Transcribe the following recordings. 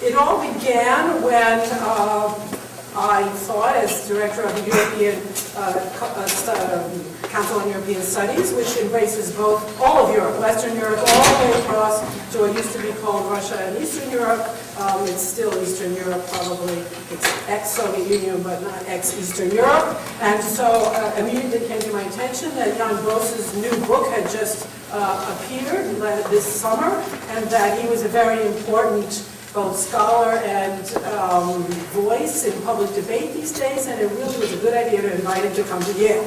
it all began when I thought, as director of the European Council on European Studies, which embraces both all of Europe, Western Europe, all the way across to what used to be called Russia and Eastern Europe. It's still Eastern Europe, probably. It's ex-Soviet Union, but not ex-Eastern Europe. And so immediately came to my attention that Jan Gross's new book had just appeared this summer, and that he was a very important both scholar and voice in public debate these days, and it really was a good idea to invite him to come to Yale.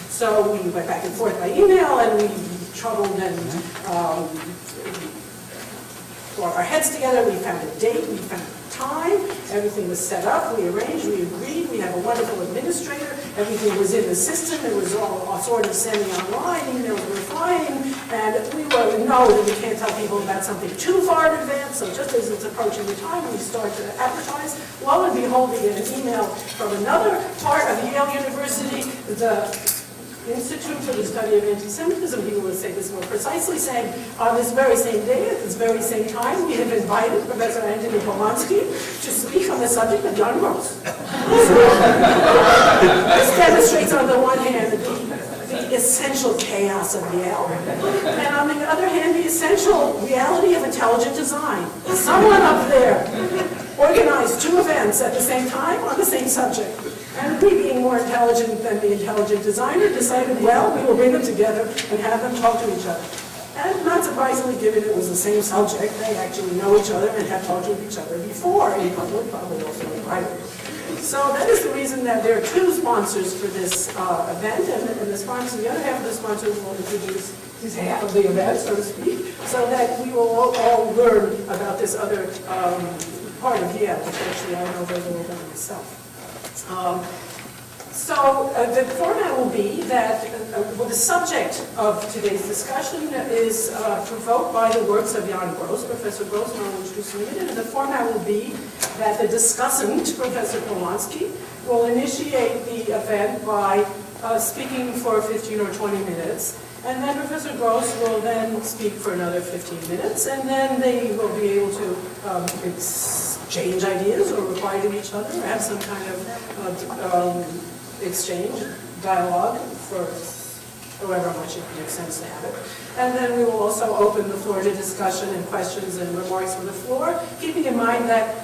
So we went back and forth by email, and we troubled and brought our heads together. We found a date, we found a time, everything was set up, we arranged, we agreed, we have a wonderful administrator, everything was in the system, it was all sort of semi-online, emails were flying, and we know that we can't tell people about something too far in advance, so just as it's approaching the time, we start to advertise. Lo and behold, we get an email from another part of Yale University, the Institute for the Study of Anti-Semitism, people would say this more precisely, saying on this very same day, at this very same time, we have invited Professor Antony Polonsky to speak on the subject of Jan Gross. This demonstrates on the one hand the essential chaos of Yale, and on the other hand, the essential reality of intelligent design. Someone up there organized two events at the same time on the same subject. And we, being more intelligent than the intelligent designer, decided, well, we will bring them together and have them talk to each other. And not surprisingly, given it was the same subject, they actually know each other and have talked with each other before in public, probably also in private. So that is the reason that there are two sponsors for this event, and the sponsor, the other half of the sponsors will introduce his half of the event, so to speak, so that we will all learn about this other part of Yale, which actually I know very little about myself. The format will be that the subject of today's discussion is provoked by the works of Jan Gross, Professor Gross, and I'll introduce him in a minute. And the format will be that the discussant, Professor Polonsky, will initiate the event by speaking for 15 or 20 minutes. And then Professor Gross will then speak for another 15 minutes, and then they will be able to exchange ideas or reply to each other, or have some kind of exchange, dialogue, for however much it makes sense to have it. And then we will also open the floor to discussion and questions and remarks from the floor, keeping in mind that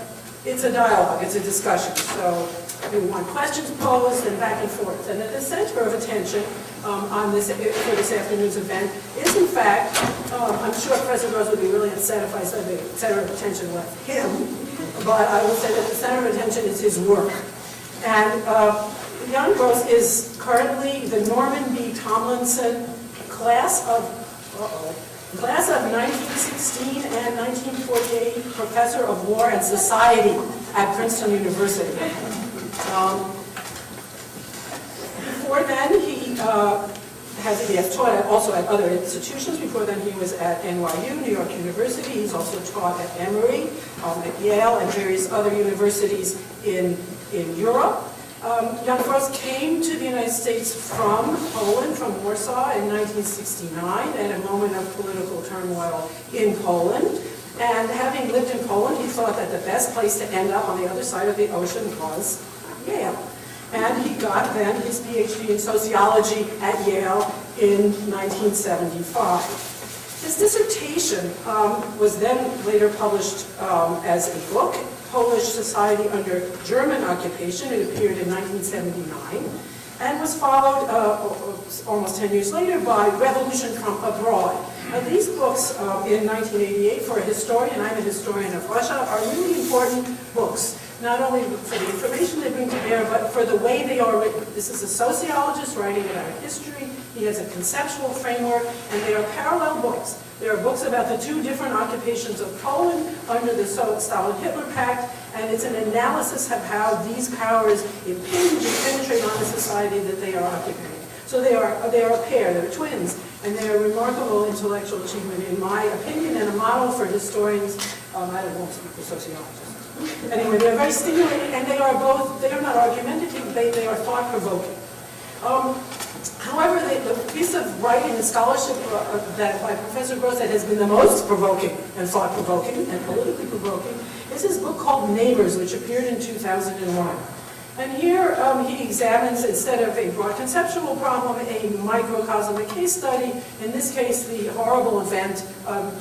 it's a dialogue, it's a discussion. So we want questions posed and back and forth. And at the center of attention for this afternoon's event is, in fact, I'm sure Professor Gross would be really upset if I said the center of attention left him, but I will say that the center of attention is his work. And Jan Gross is currently the Norman B. Tomlinson class of 1916 and 1948 Professor of War and Society at Princeton University. Before then, he has taught also at other institutions. Before then, he was at NYU, New York University. He's also taught at Emory, at Yale, and various other universities in Europe. Jan Gross came to the United States from Poland, from Warsaw, in 1969, at a moment of political turmoil in Poland. And having lived in Poland, he thought that the best place to end up on the other side of the ocean was Yale. And he got then his PhD in sociology at Yale in 1975. His dissertation was then later published as a book, Polish Society Under German Occupation. It appeared in 1979 and was followed almost 10 years later by Revolution from Abroad. Now, these books in 1988, for a historian, I'm a historian of Russia, are really important books, not only for the information they bring to bear, but for the way they are written. This is a sociologist writing about history. He has a conceptual framework, and they are parallel books. There are books about the two different occupations of Poland under the Stalin-Hitler Pact, and it's an analysis of how these powers impinge and penetrate on the society that they are occupying. So they are a pair, they're twins, and they are remarkable intellectual achievement, in my opinion, and a model for historians. I don't want to speak for sociologists. Anyway, they're very stimulating, and they are not argumentative, they are thought-provoking. How However, the piece of writing and scholarship that by Professor Gross that has been the most provoking and thought-provoking and politically provoking is his book called Neighbors, which appeared in 2001. And here he examines, instead of a broad conceptual problem, a microcosm, a case study, in this case the horrible event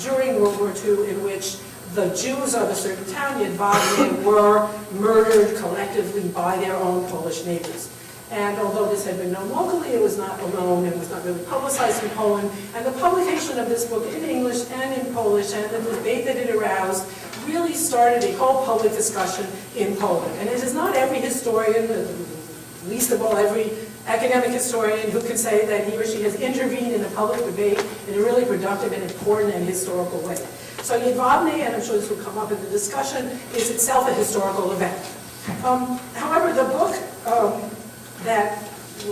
during World War II in which the Jews of a certain town, Jedwabne, were murdered collectively by their own Polish neighbors. And although this had been known locally, it was not alone, it was not really publicized in Poland. And the publication of this book in English and in Polish, and the debate that it aroused, really started a whole public discussion in Poland. And it is not every historian, least of all every academic historian, who can say that he or she has intervened in a public debate in a really productive and important and historical way. So Jedwabne, and I'm sure this will come up in the discussion, is itself a historical event. However, the book that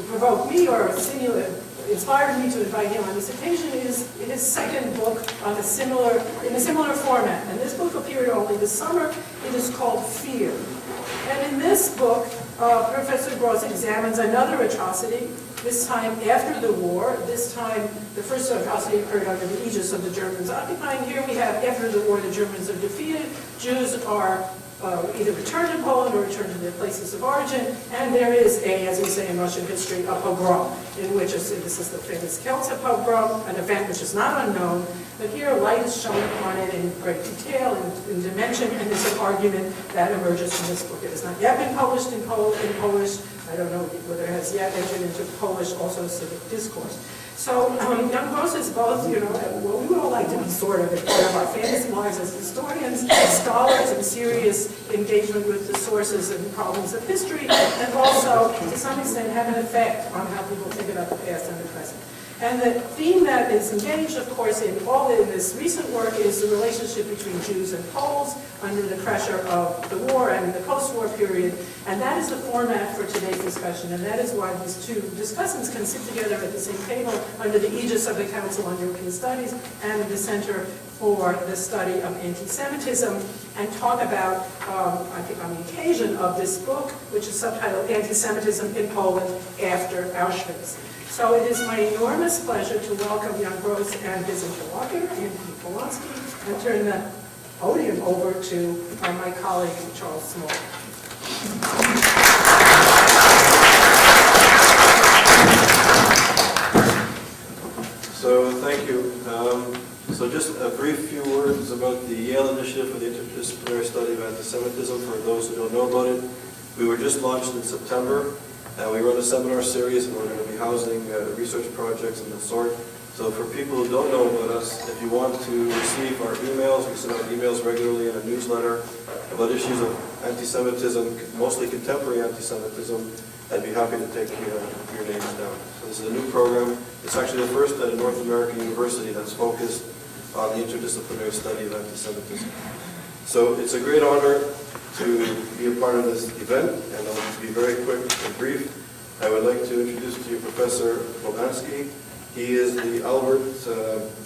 provoked me or inspired me to invite him on this occasion is his second book on in a similar format. And this book appeared only this summer. It is called Fear. And in this book, Professor Gross examines another atrocity, this time after the war. This time, the first atrocity occurred under the aegis of the Germans occupying. Here we have, after the war, the Germans are defeated. Jews are either returned to Poland or returned to their places of origin, and there is a, as we say in Russian history, a pogrom, in which, this is the famous Kielce pogrom, an event which is not unknown, but here light is shown upon it in great detail and in dimension, and there's an argument that emerges from this book. It has not yet been published in Polish. I don't know whether it has yet entered into Polish, also civic discourse. So young Gross is both, what we would all like to be sort of, as part of our fantasy lives as historians, scholars, and serious engagement with the sources and problems of history, and also, to some extent, have an effect on how people think about the past and the present. And the theme that is engaged, of course, in all in this recent work is the relationship between Jews and Poles under the pressure of the war and in the post-war period. And that is the format for today's discussion. And that is why these two discussants can sit together at the same table under the aegis of the Council on European Studies and the Center for the Study of Anti-Semitism, and talk about, I think on the occasion of this book, which is subtitled Anti-Semitism in Poland After Auschwitz. So it is my enormous pleasure to welcome Jan Gross and his interlocutor, Antony Polonsky, and turn the podium over to my colleague, Charles Small. So thank you. So just a brief few words about the Yale Initiative for the Interdisciplinary Study of Anti-Semitism for those who don't know about it. We were just launched in September. We run a seminar series, and we're going to be housing research projects and the sort. So for people who don't know about us, if you want to receive our emails, we send out emails regularly in a newsletter about issues of anti-Semitism, mostly contemporary anti-Semitism. I'd be happy to take your names down. So this is a new program. It's actually the first at a North American university that's focused on the interdisciplinary study of anti-Semitism. So it's a great honor to be a part of this event, and I'll be very quick and brief. I would like to introduce to you Professor Polonsky. He is the Albert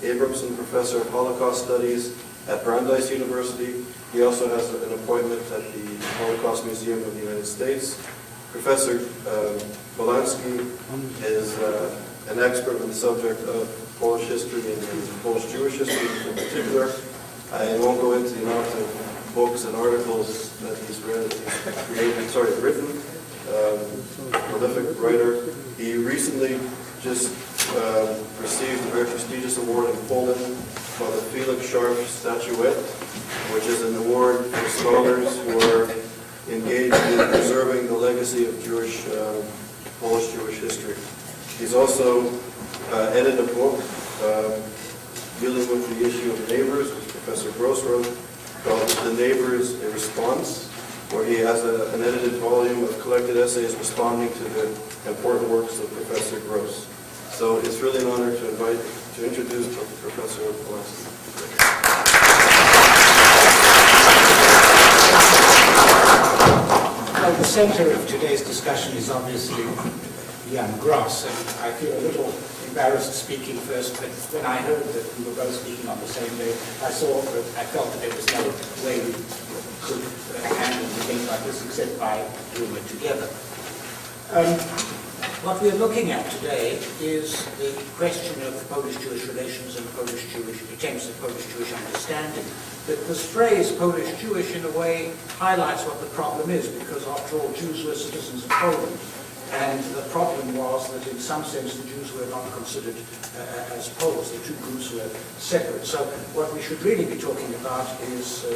Abramson Professor of Holocaust Studies at Brandeis University. He also has an appointment at the Holocaust Museum of the United States. Professor Polonsky is an expert on the subject of Polish history and Polish Jewish history in particular. I won't go into the amount of books and articles that he's written. Prolific writer. He recently just received a very prestigious award in Poland called the Felix Scharf Statuette, which is an award for scholars who are engaged in preserving the legacy of Polish Jewish history. He's also edited a book dealing with the issue of neighbors, which Professor Gross wrote, called The Neighbors, A Response, where he has an edited volume of collected essays responding to the important works of Professor Gross. So it's really an honor to introduce Professor Polonsky. Well, the center of today's discussion is obviously Jan Gross, and I feel a little embarrassed speaking first, but when I heard that we were both speaking on the same day, I felt that there was no way we could handle the thing like this except by doing it together. What we are looking at today is the question of Polish-Jewish relations and Polish-Jewish attempts at Polish-Jewish understanding. That this phrase Polish-Jewish in a way highlights what the problem is, because after all Jews were citizens of Poland. And the problem was that in some sense the Jews were not considered as Poles. The two groups were separate. So what we should really be talking about is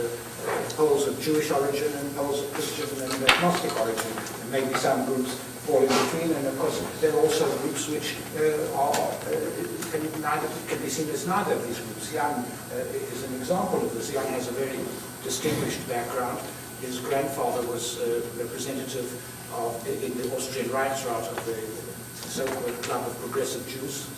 Poles of Jewish origin and Poles of Christian and agnostic origin. And maybe some groups fall in between, and of course there are also groups which can be seen as neither of these groups. Jan is an example of this. Jan has a very distinguished background. His grandfather was representative in the Austrian Reichsrat of the so-called Club of Progressive Jews,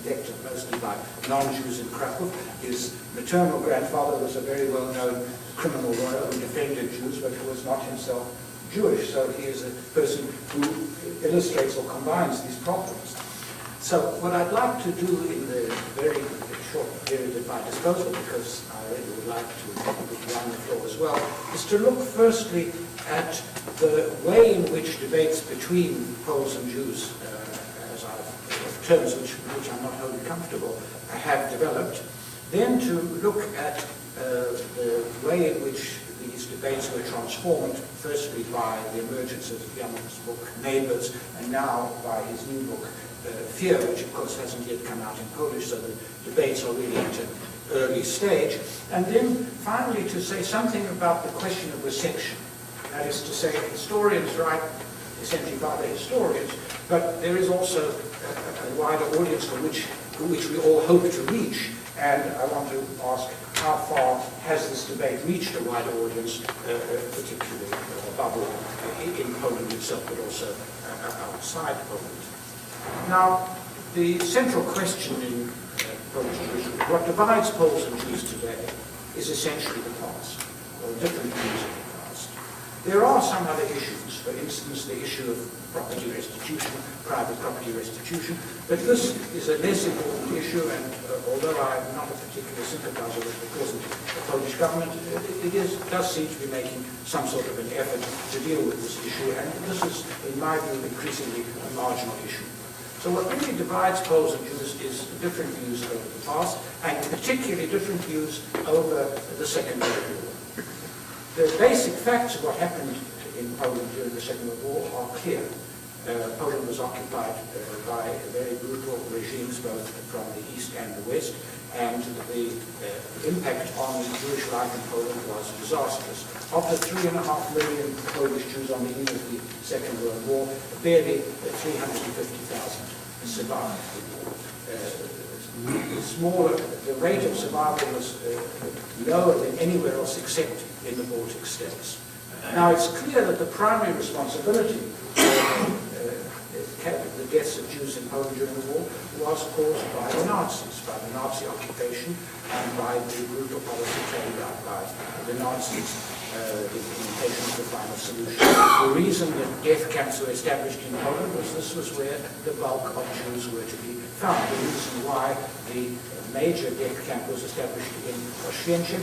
elected mostly by non-Jews in Krakow. His maternal grandfather was a very well-known criminal lawyer who defended Jews, but who was not himself Jewish. So he is a person who illustrates or combines these problems. So what I'd like to do in the very short period at my disposal, because I really would like to put you on the floor as well, is to look firstly at the way in which debates between Poles and Jews, terms which I'm not wholly comfortable, have developed. Then to look at the way in which these debates were transformed, firstly by the emergence of Jan's book Neighbours, and now by his new book Fear, which of course hasn't yet come out in Polish, so the debates are really at an early stage. And then finally to say something about the question of reception. That is to say, historians write essentially by the historians, but there is also a wider audience for which we all hope to reach. And I want to ask, how far has this debate reached a wider audience, particularly above all in Poland itself, but also outside Poland? Now, the central question in Polish Jewish, what divides Poles and Jews today is essentially the past, or different views of the past. There are some other issues, for instance, the issue of property restitution, private property restitution, but this is a less important issue, and although I'm not a particular sympathizer with the present Polish government, it does seem to be making some sort of an effort to deal with this issue, and this is, in my view, increasingly a marginal issue. So what really divides Poles and Jews is different views over the past, and particularly different views over the Second World War. The basic facts of what happened in Poland during the Second World War are clear. Poland was occupied by very brutal regimes, both from the East and the West, and the impact on Jewish life in Poland was disastrous. Of the 3.5 million Polish Jews on the eve of the Second World War, barely 350,000 survived the war. The rate of survival was lower than anywhere else except in the Baltic states. Now it's clear that the primary responsibility for the deaths of Jews in Poland during the war was caused by the Nazis, by the Nazi occupation, and by the brutal policy carried out by the Nazis, the implementation of the final solution. The reason that death camps were established in Poland was this was where the bulk of Jews were to be found. The reason why the major death camp was established in Auschwitz,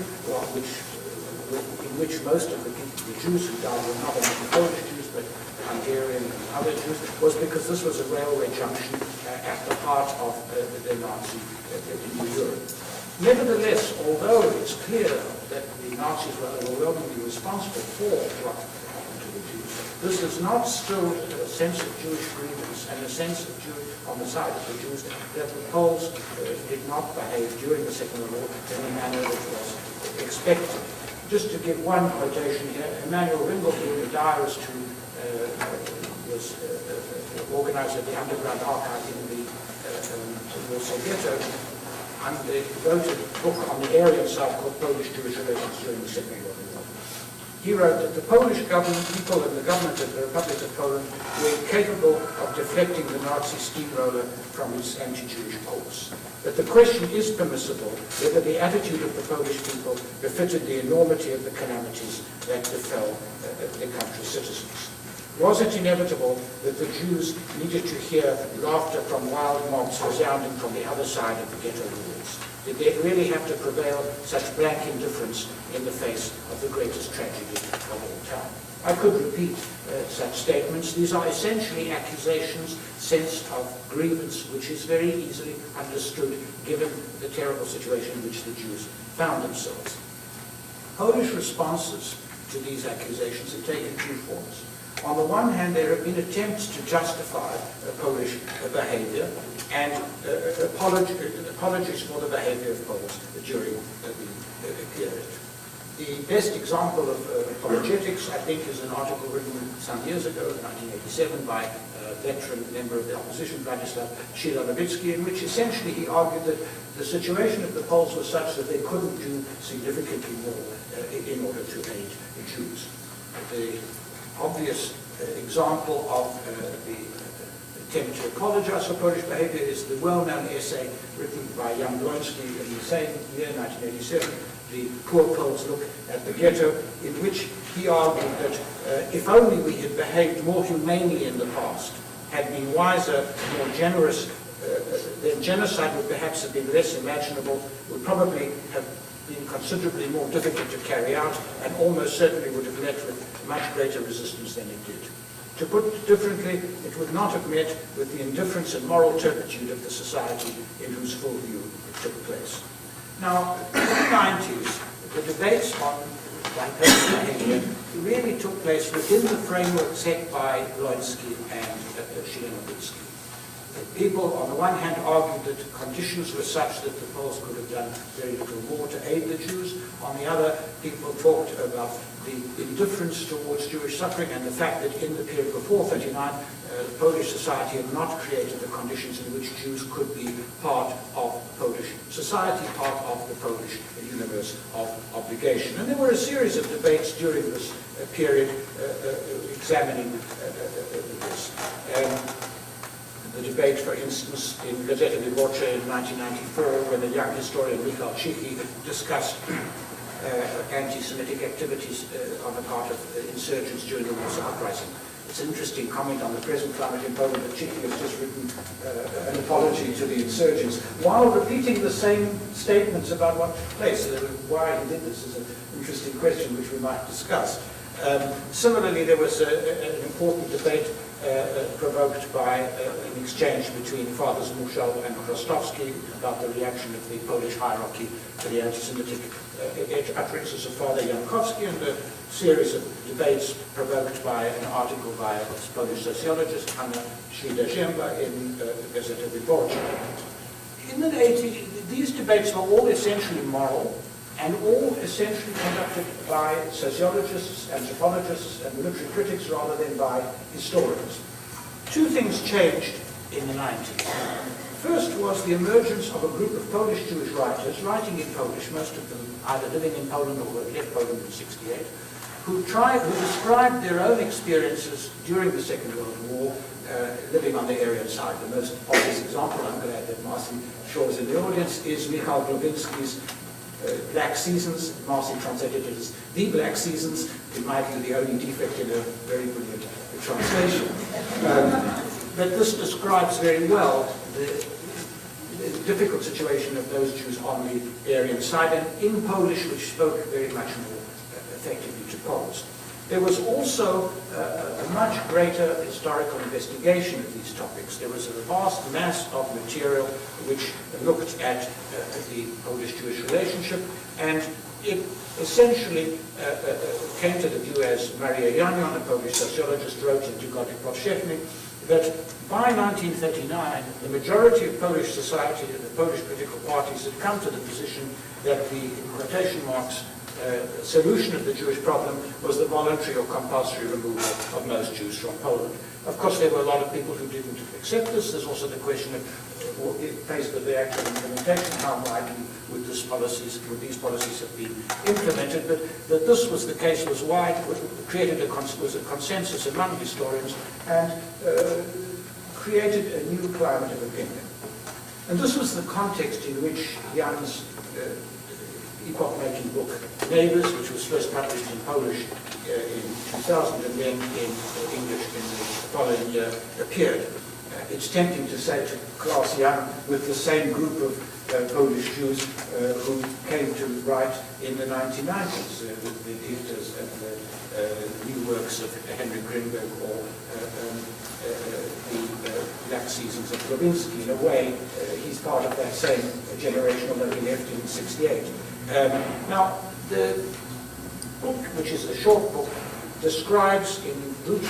in which most of the Jews who died were not only Polish Jews, but Hungarian and other Jews, was because this was a railway junction at the heart of the Nazi New Europe. Nevertheless, although it's clear that the Nazis were overwhelmingly responsible for what happened to the Jews, this is not still a sense of Jewish grievance and a sense of on the side of the Jews that the Poles did not behave during the Second World War in a manner that was expected. Just to give one quotation here, Emanuel Ringelblum, the diarist who was organizer of the underground archive in the Warsaw Ghetto, and wrote a book on the Aryan side called Polish-Jewish Relations during the Second World War. He wrote that the Polish government, people and the government of the Republic of Poland were incapable of deflecting the Nazi steamroller from its anti-Jewish course. But the question is permissible whether the attitude of the Polish people befitted the enormity of the calamities that befell the country's citizens. Was it inevitable that the Jews needed to hear laughter from wild mobs resounding from the other side of the ghetto walls? Did they really have to prevail such blank indifference in the face of the greatest tragedy of all time? I could repeat such statements. These are essentially accusations sensed of grievance, which is very easily understood given the terrible situation in which the Jews found themselves. Polish responses to these accusations have taken two forms. On the one hand, there have been attempts to justify Polish behavior and apologies for the behavior of Poles during the period. The best example of apologetics, I think, is an article written some years ago, in 1987, by a veteran member of the opposition, Vladislav Shilanovitsky, in which essentially he argued that the situation of the Poles was such that they couldn't do significantly more in order to aid the Jews. The obvious example of the attempt to apologize for Polish behavior is the well-known essay written by Jan Polonsky in the same year, 1987, The Poor Poles Look at the Ghetto, in which he argued that if only we had behaved more humanely in the past, had been wiser, more generous, then genocide would perhaps have been less imaginable, would probably have been considerably more difficult to carry out, and almost certainly would have met with much greater resistance than it did. To put it differently, it would not have met with the indifference and moral turpitude of the society in whose full view it took place. Now, in the 90s, the debates on Polish behavior really took place within the framework set by Polonsky and Shilanovitsky. People, on the one hand, argued that conditions were such that the Poles could have done very little more to aid the Jews. On the other, people talked about the indifference towards Jewish suffering and the fact that in the period before 1939, Polish society had not created the conditions in which Jews could be part of Polish society, part of the Polish universe of obligation. And there were a series of debates during this period examining this. The debate, for instance, in Gazeta Wyborcza in 1994, when the young historian Michał Cichy discussed anti-Semitic activities on the part of insurgents during the Warsaw Uprising. It's an interesting comment on the present climate in Poland that Cichy has just written an apology to the insurgents, while repeating the same statements about what took place. Why he did this is an interesting question which we might discuss. Similarly, there was an important debate provoked by an exchange between Fathers Muszal and Krostowski about the reaction of the Polish hierarchy to the anti-Semitic utterances of Father Jankowski, and a series of debates provoked by an article by a Polish sociologist, Anna Schwider-Ziemba, in Gazeta Wyborcza. In the 80s, these debates were all essentially moral, and all essentially conducted by sociologists, anthropologists, and military critics rather than by historians. Two things changed in the 90s. First was the emergence of a group of Polish Jewish writers, writing in Polish, most of them either living in Poland or who had left Poland in '68, who described their own experiences during the Second World War, living on the Aryan side. The most obvious example, I'm glad that Marcy Shaw is in the audience, is Michał Głowiński's Black Seasons. Marcy translated it as The Black Seasons, in my view the only defect in a very brilliant translation. But this describes very well the difficult situation of those Jews on the Aryan side, and in Polish, which spoke very much more effectively to Poles. There was also a much greater historical investigation of these topics. There was a vast mass of material which looked at the Polish-Jewish relationship, and it essentially came to the view, as Maria Janion, a Polish sociologist, wrote in Tygodnik Powszechny, that by 1939, the majority of Polish society and the Polish political parties had come to the position that the, in quotation marks, solution of the Jewish problem was the voluntary or compulsory removal of most Jews from Poland. Of course, there were a lot of people who didn't accept this. There's also the question of, faced with the actual implementation, how widely would these policies have been implemented? But that this was the case was was a consensus among historians, and created a new climate of opinion. And this was the context in which Jan's epoch-making book Neighbours, which was first published in Polish in 2000 and then in English in the following year, appeared. It's tempting to say to Klaus Jan, with the same group of Polish Jews who came to write in the 1990s, with the Dichters and the new works of Henry Grinberg or the Black Seasons of Lewinsky. In a way, he's part of that same generation, although he left in '68. Now, the book, which is a short book, describes in brutal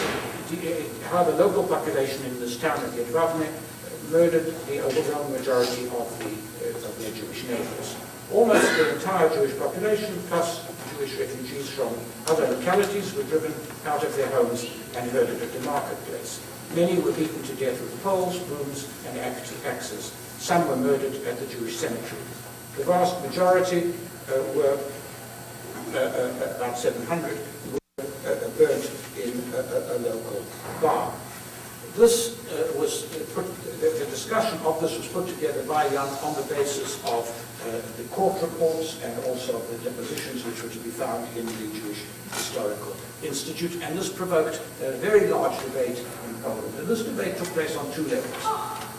how the local population in this town of Jedwabne murdered the overwhelming majority of their Jewish neighbors. Almost the entire Jewish population, plus Jewish refugees from other localities, were driven out of their homes and murdered at the marketplace. Many were beaten to death with poles, brooms, and axes. Some were murdered at the Jewish cemetery. The vast majority were, about 700, burnt in a local bar. This the discussion of this was put together by Jan on the basis of the court reports and also the depositions which were to be found in the Jewish Historical Institute, and this provoked a very large debate in Poland. And this debate took place on two levels.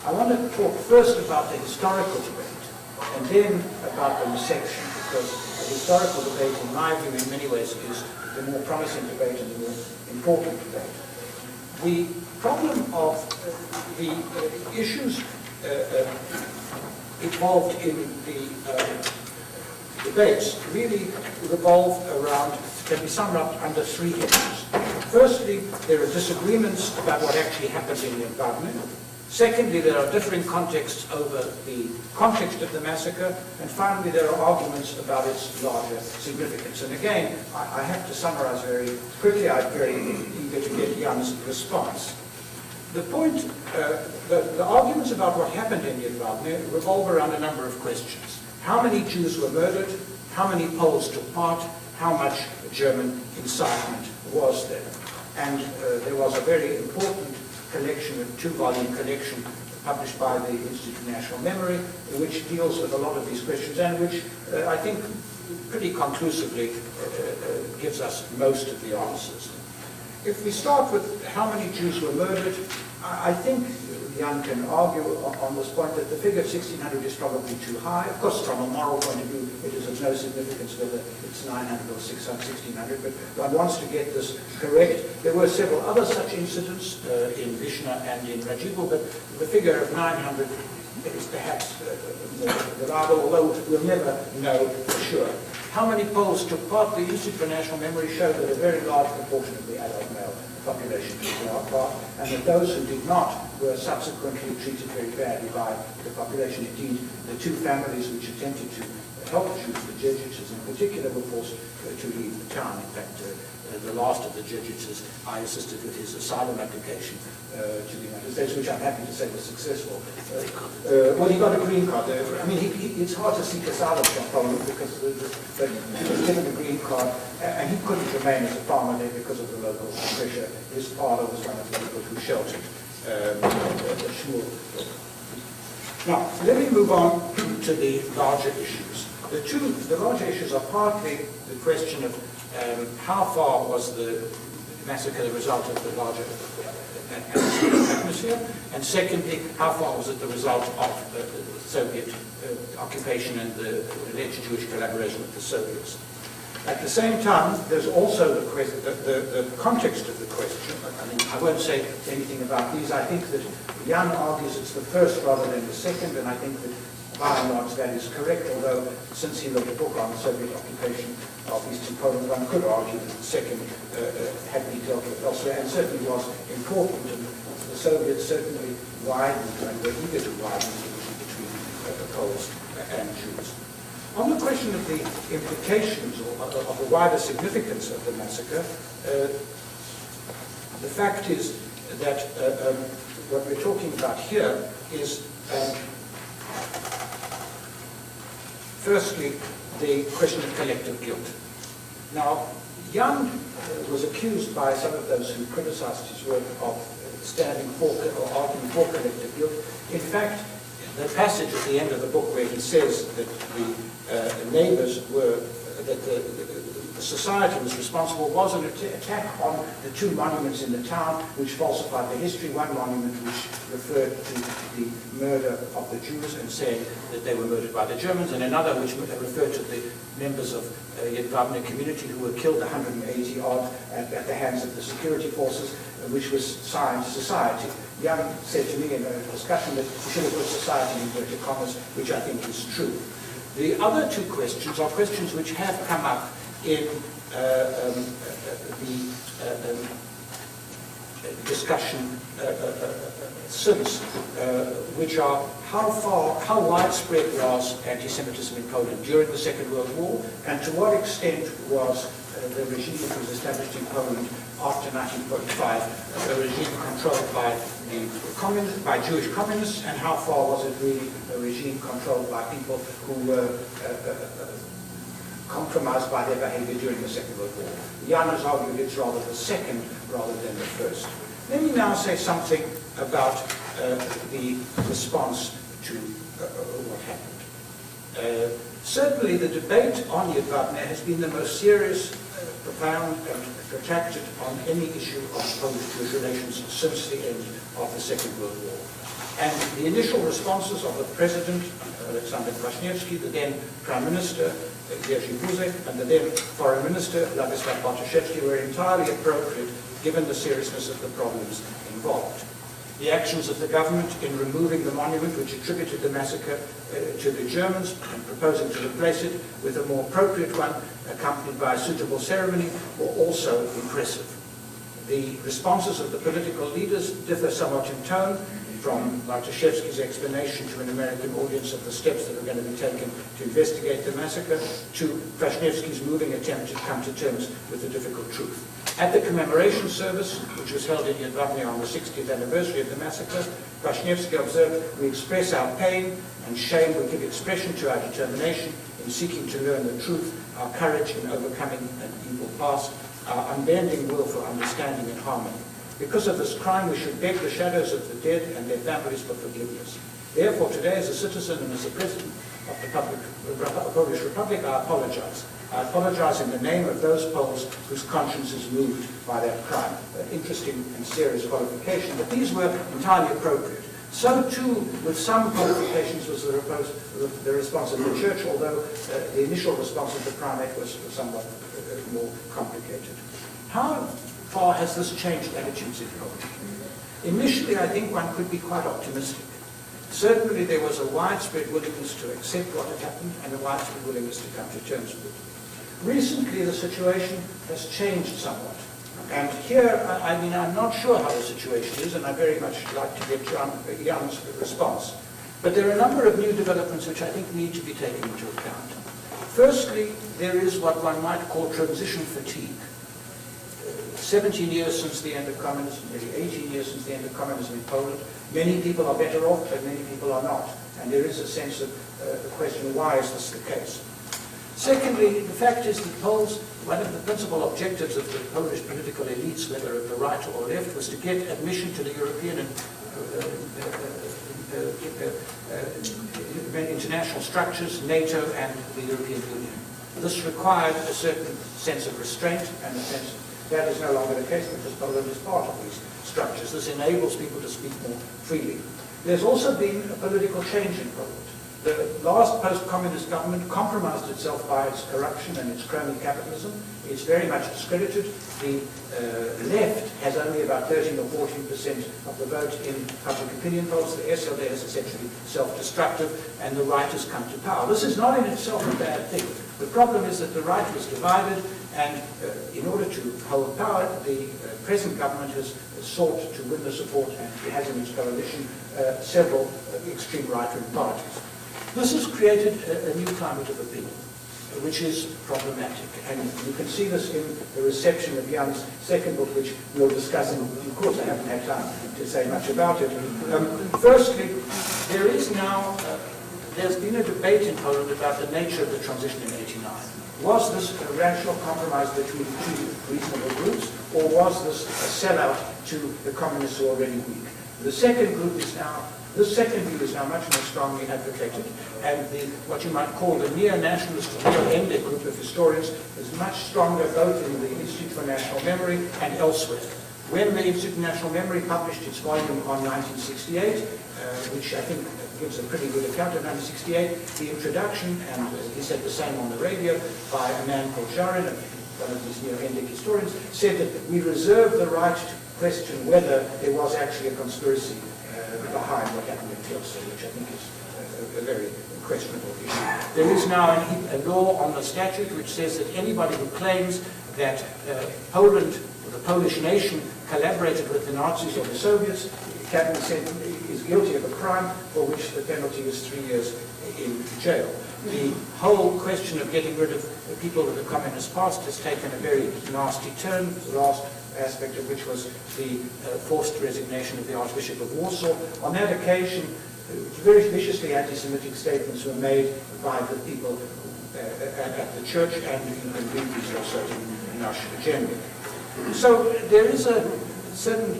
I want to talk first about the historical debate and then about the reception, because the historical debate, in my view, in many ways, is the more promising debate and the more important debate. The problem of the issues involved in the debates really revolve around, can be summed up under three headings. Firstly, there are disagreements about what actually happened in the environment. Secondly, there are differing contexts over the context of the massacre. And finally, there are arguments about its larger significance. And again, I have to summarize very quickly. I'm very eager to get Jan's response. The point, the arguments about what happened in Jedwabne revolve around a number of questions. How many Jews were murdered? How many Poles took part? How much German incitement was there? And there was a very important collection, a two-volume collection published by the Institute of National Memory, which deals with a lot of these questions and which I think pretty conclusively gives us most of the answers. If we start with how many Jews were murdered, I think Jan can argue on this point that the figure of 1,600 is probably too high. Of course, from a moral point of view, it is of no significance whether it's 900 or 600, 1,600, but one wants to get this correct. There were several other such incidents in Vishna and in Rajivo, but the figure of 900 is perhaps more reliable, although we'll never know for sure. How many Poles took part? The Institute for National Memory showed that a very large proportion of the adult male population took part, and that those who did not were subsequently treated very badly by the population. Indeed, the two families which attempted to help Jews, the Jesuits in particular, were forced to leave the town. In fact, the last of the Jesuits, I assisted with his asylum application to the United States, which I'm happy to say was successful. Well, he got a green card. I mean, it's hard to seek asylum from him because but he was given a green card, and he couldn't remain as a farmer there because of the local pressure. His father was one of the people who sheltered the shul. Now, let me move on to the larger issues. The larger issues are partly the question of how far was the massacre the result of the larger atmosphere, and secondly, how far was it the result of the Soviet occupation and the alleged Jewish collaboration with the Soviets. At the same time, there's also the context of the question. I mean, I won't say anything about these. I think that Jan argues it's the first rather than the second, and I think that by and large that is correct, although since he wrote a book on the Soviet occupation of Eastern Poland, one could argue that the second had been dealt with elsewhere, and certainly was important, and the Soviets certainly widened and were eager to widen the division between the Poles and Jews. On the question of the implications or of the wider significance of the massacre, the fact is that what we're talking about here is firstly, the question of collective guilt. Now, Jan was accused by some of those who criticized his work of standing for or arguing for collective guilt. In fact, The passage at the end of the book where he says that the neighbors were, that the society was responsible was an attack on the two monuments in the town which falsified the history. One monument which referred to the murder of the Jews and saying that they were murdered by the Germans, and another which referred to the members of Yadvabne community who were killed, 180 odd, at the hands of the security forces, which was signed Society. Jan said to me in a discussion that we should have put society in inverted commas, which I think is true. The other two questions are questions which have come up in the discussion since, which are how widespread was anti-Semitism in Poland during the Second World War, and to what extent was the regime that was established in Poland after 1945 a regime controlled by Jewish communists, and how far was it really a regime controlled by people who were compromised by their behavior during the Second World War. Jan has argued it's rather the second rather than the first. Let me now say something about the response to what happened. Certainly the debate on Yadvabne has been the most serious, profound and protracted on any issue of Polish-Jewish relations since the end of the Second World War. And the initial responses of the President, Alexander Kwaśniewski, the then Prime Minister, Jerzy Buzek, and the then Foreign Minister, Władysław Bartoszewski, were entirely appropriate given the seriousness of the problems involved. The actions of the government in removing the monument which attributed the massacre to the Germans and proposing to replace it with a more appropriate one accompanied by a suitable ceremony were also impressive. The responses of the political leaders differ somewhat in tone, from Bartoszewski's explanation to an American audience of the steps that were going to be taken to investigate the massacre, to Kwaśniewski's moving attempt to come to terms with the difficult truth. At the commemoration service, which was held in Yadvabne on the 60th anniversary of the massacre, Kwaśniewski observed, "We express our pain and shame, we give expression to our determination in seeking to learn the truth, our courage in overcoming an evil past, our unbending will for understanding and harmony. Because of this crime, we should beg the shadows of the dead and their families for forgiveness. Therefore, today, as a citizen and as a president of the Polish Republic, I apologize. I apologize in the name of those Poles whose conscience is moved by that crime." An interesting and serious qualification, but these were entirely appropriate. So too, with some qualifications, was the response of the Church, although the initial response of the Primate was somewhat more complicated. How far has this changed attitudes in Poland? Initially, I think one could be quite optimistic. Certainly, there was a widespread willingness to accept what had happened and a widespread willingness to come to terms with it. Recently, the situation has changed somewhat. And here, I mean, I'm not sure how the situation is, and I very much like to get Jan's response. But there are a number of new developments which I think need to be taken into account. Firstly, there is what one might call transition fatigue. 17 years since the end of communism, maybe 18 years since the end of communism in Poland. Many people are better off, but many people are not. And there is a sense of the question, why is this the case? Secondly, the fact is that Poles, one of the principal objectives of the Polish political elites, whether of the right or left, was to get admission to the European and international structures, NATO and the European Union. This required a certain sense of restraint, and a sense that is no longer the case because Poland is part of these structures. This enables people to speak more freely. There's also been a political change in Poland. The last post-communist government compromised itself by its corruption and its crony capitalism. It's very much discredited. The left has only about 13 or 14% of the vote in public opinion polls. The SLD is essentially self-destructive, and the right has come to power. This is not in itself a bad thing. The problem is that the right was divided, and in order to hold power, the present government has sought to win the support, and it has in its coalition several extreme right-wing parties. This has created a new climate of opinion, which is problematic. And you can see this in the reception of Jan's second book, which we'll discuss in due course. I haven't had time to say much about it. Firstly, there is now, there's been a debate in Poland about the nature of the transition in '89. Was this a rational compromise between two reasonable groups, or was this a sellout to the communists who are already weak? The second group is now This second view is now much more strongly advocated, and what you might call the neo-nationalist or neo-Ende group of historians is much stronger both in the Institute for National Memory and elsewhere. When the Institute for National Memory published its volume on 1968, which I think gives a pretty good account of 1968, the introduction, and he said the same on the radio, by a man called Jarin, one of these neo-Endic historians, said that we reserve the right to question whether there was actually a conspiracy behind what happened in Kielce, which I think is a very questionable issue. There is now a law on the statute which says that anybody who claims that Poland, or the Polish nation, collaborated with the Nazis or the Soviets, can be said is guilty of a crime for which the penalty is 3 years in jail. The whole question of getting rid of people with a communist past has taken a very nasty turn, the last aspect of which was the forced resignation of the Archbishop of Warsaw. On that occasion, very viciously anti-Semitic statements were made by the people at the church and in Greenpeace also in Russia generally. So there is a certain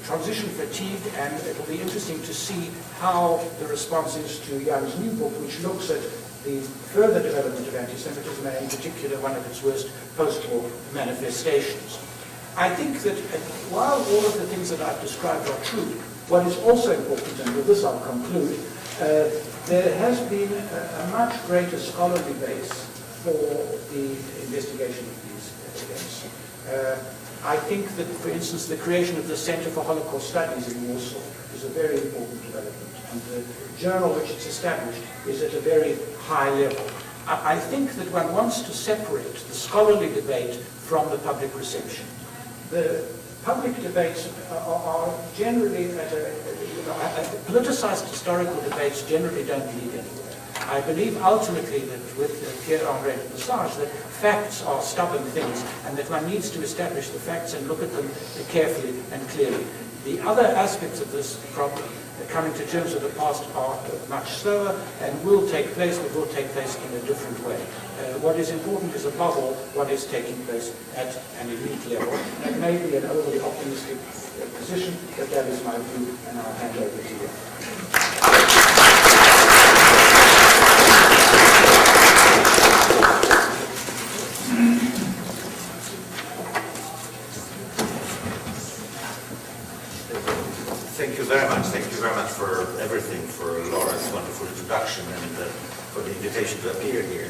transition fatigue, and it will be interesting to see how the response is to Jan's new book, which looks at the further development of anti-Semitism, and in particular one of its worst post-war manifestations. I think that while all of the things that I've described are true, what is also important, and with this I'll conclude, there has been a much greater scholarly base for the investigation of these events. I think that, for instance, the creation of the Center for Holocaust Studies in Warsaw is a very important development, and the journal which it's established is at a very high level. I think that one wants to separate the scholarly debate from the public reception. The public debates are generally politicized historical debates generally don't lead anywhere. I believe ultimately that with Pierre-Henri de Lesage that facts are stubborn things and that one needs to establish the facts and look at them carefully and clearly. The other aspects of this problem, coming to terms with the past, are much slower and will take place, but will take place in a different way. What is important is above all what is taking place at an elite level. That may be an overly optimistic position, but that is my view, and I'll hand over to you. Thank you very much. Thank you very much for everything, for Laura's wonderful introduction and for the invitation to appear here,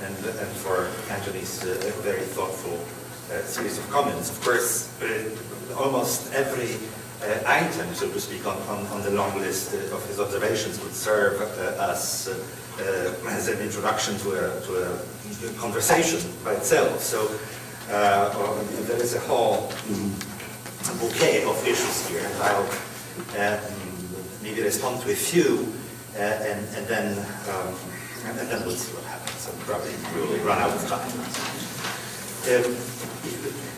and for Antony's very thoughtful series of comments. Of course, almost every item, so to speak, on the long list of his observations would serve us as an introduction to a conversation by itself. So there is a whole bouquet of issues here, and I'll maybe respond to a few, and then we'll see what happens. And probably we will run out of time.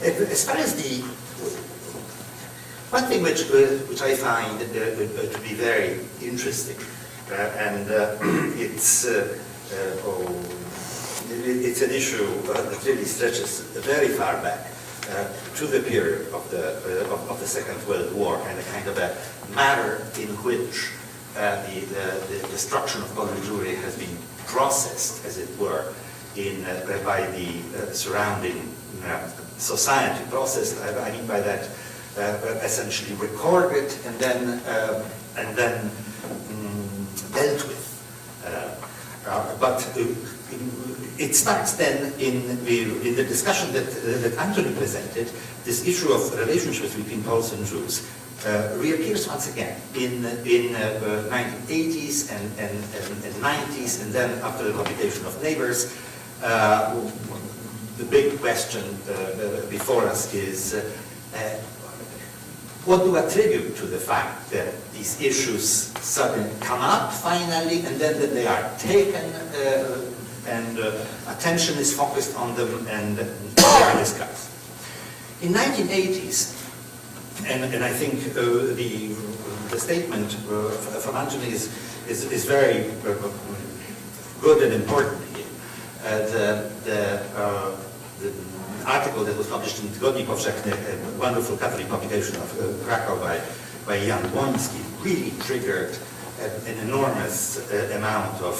As far as the one thing which I find to be very interesting, and it's an issue that really stretches very far back. To the period of the Second World War, and a kind of a manner in which the destruction of Polish Jewry has been processed, as it were, by the surrounding society. Processed, I mean by that, essentially recorded and then dealt with. But it starts then in the discussion that Antony presented. This issue of relationships between Poles and Jews reappears once again in 1980s and 90s, and then after the publication of Neighbors, the big question before us is what do we attribute to the fact that these issues suddenly come up finally, and then that they are taken and attention is focused on them and they are discussed. In 1980s, and I think the statement from Antony is very good and important here. The article that was published in Tygodnik Powszechny, a wonderful Catholic publication of Krakow by Jan Błoński really triggered an enormous amount of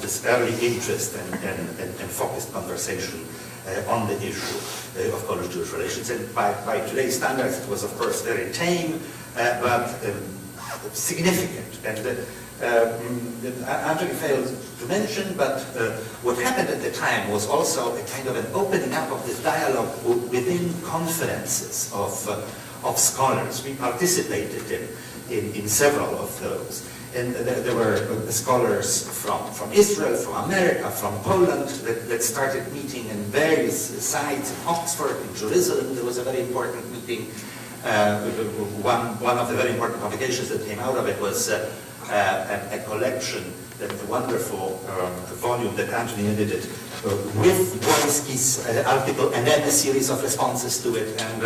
this early interest and focused conversation on the issue of Polish-Jewish relations. And by today's standards, it was, of course, very tame, but significant. And Antony failed to mention, but what happened at the time was also a kind of an opening up of this dialogue within conferences of scholars. We participated in several of those. And there were scholars from Israel, from America, from Poland that started meeting in various sites in Oxford, in Jerusalem. There was a very important meeting. One of the very important publications that came out of it was a collection, a wonderful volume that Antony edited with Błoński's article and then a series of responses to it, and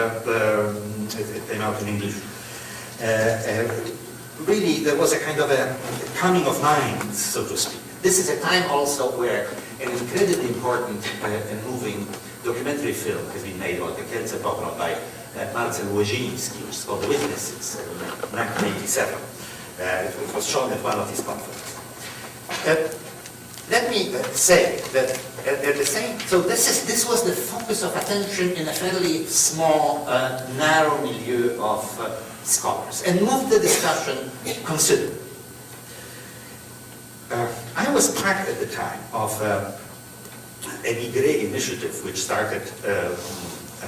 it came out in English. Really, there was a kind of a coming of minds, so to speak. This is a time also where an incredibly important and moving documentary film has been made about the Kielce pogrom by Marcel Łoziński, which is called The Witnesses, in 1987. It was shown at one of his conferences. Let me say that at the same, so this was the focus of attention in a fairly small, narrow milieu of scholars, and moved the discussion considerably. I was part at the time of an Immigré initiative which started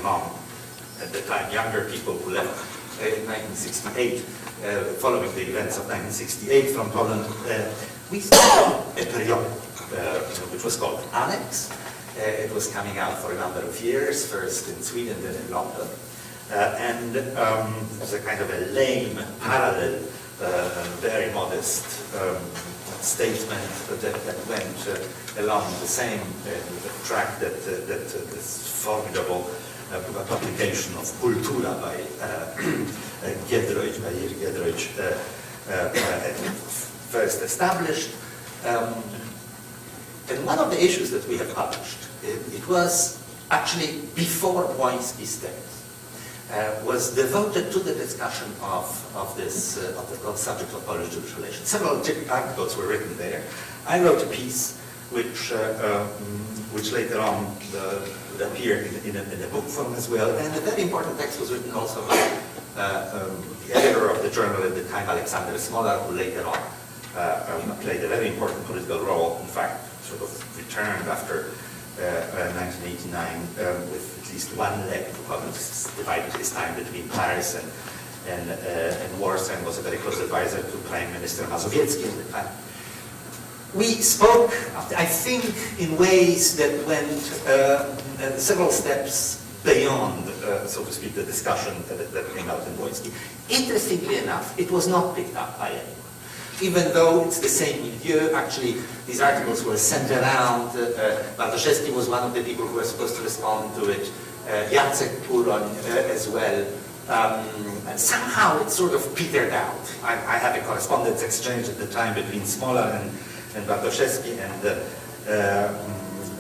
among, at the time, younger people who left in 1968, following the events of 1968 from Poland. We started a periodical, which was called Annex. It was coming out for a number of years, first in Sweden, then in London. And it was a kind of a lame, parallel, very modest statement that went along the same track that this formidable publication of Kultura by Giedroyć first established. And one of the issues that we have published, it was actually before Błoński's death, was devoted to the discussion of the subject of Polish-Jewish relations. Several articles were written there. I wrote a piece which later on appeared in a book form as well, and a very important text was written also by the editor of the journal at the time, Alexander Smolar, who later on played a very important political role, in fact, sort of returned after 1989 with at least one leg to Poland, divided his time between Paris and Warsaw, and was a very close advisor to Prime Minister Mazowiecki at the time. We spoke, I think, in ways that went several steps beyond, so to speak, the discussion that came out in Błoński. Interestingly enough, it was not picked up by anyone. Even though it's the same milieu, actually, these articles were sent around. Bartoszewski was one of the people who were supposed to respond to it. Jacek Puroń as well. And somehow it sort of petered out. I had a correspondence exchange at the time between Smolar and Bartoszewski, and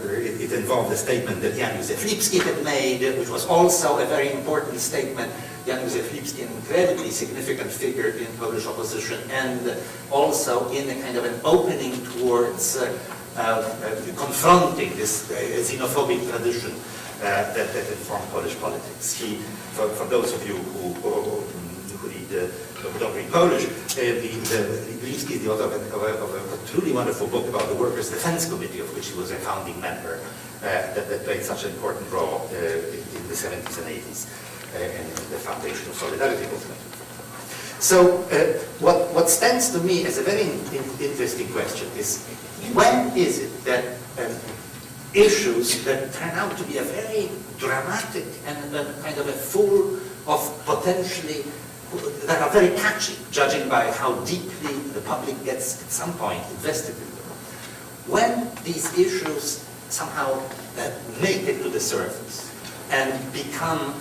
it involved a statement that Jan Józef Lipski had made, which was also a very important statement. Jan Józef Lipski, an incredibly significant figure in Polish opposition, and also in a kind of an opening towards confronting this xenophobic tradition that informed Polish politics. For those of you who don't read Polish, Lipski is the author of a truly wonderful book about the Workers' Defense Committee, of which he was a founding member, that played such an important role in the 70s and 80s. And the foundation of Solidarity movement. So what stands to me as a very interesting question is, when is it that issues that turn out to be a very dramatic and kind of a full of potentially, that are very catchy, judging by how deeply the public gets at some point invested in them, when these issues somehow make it to the surface and become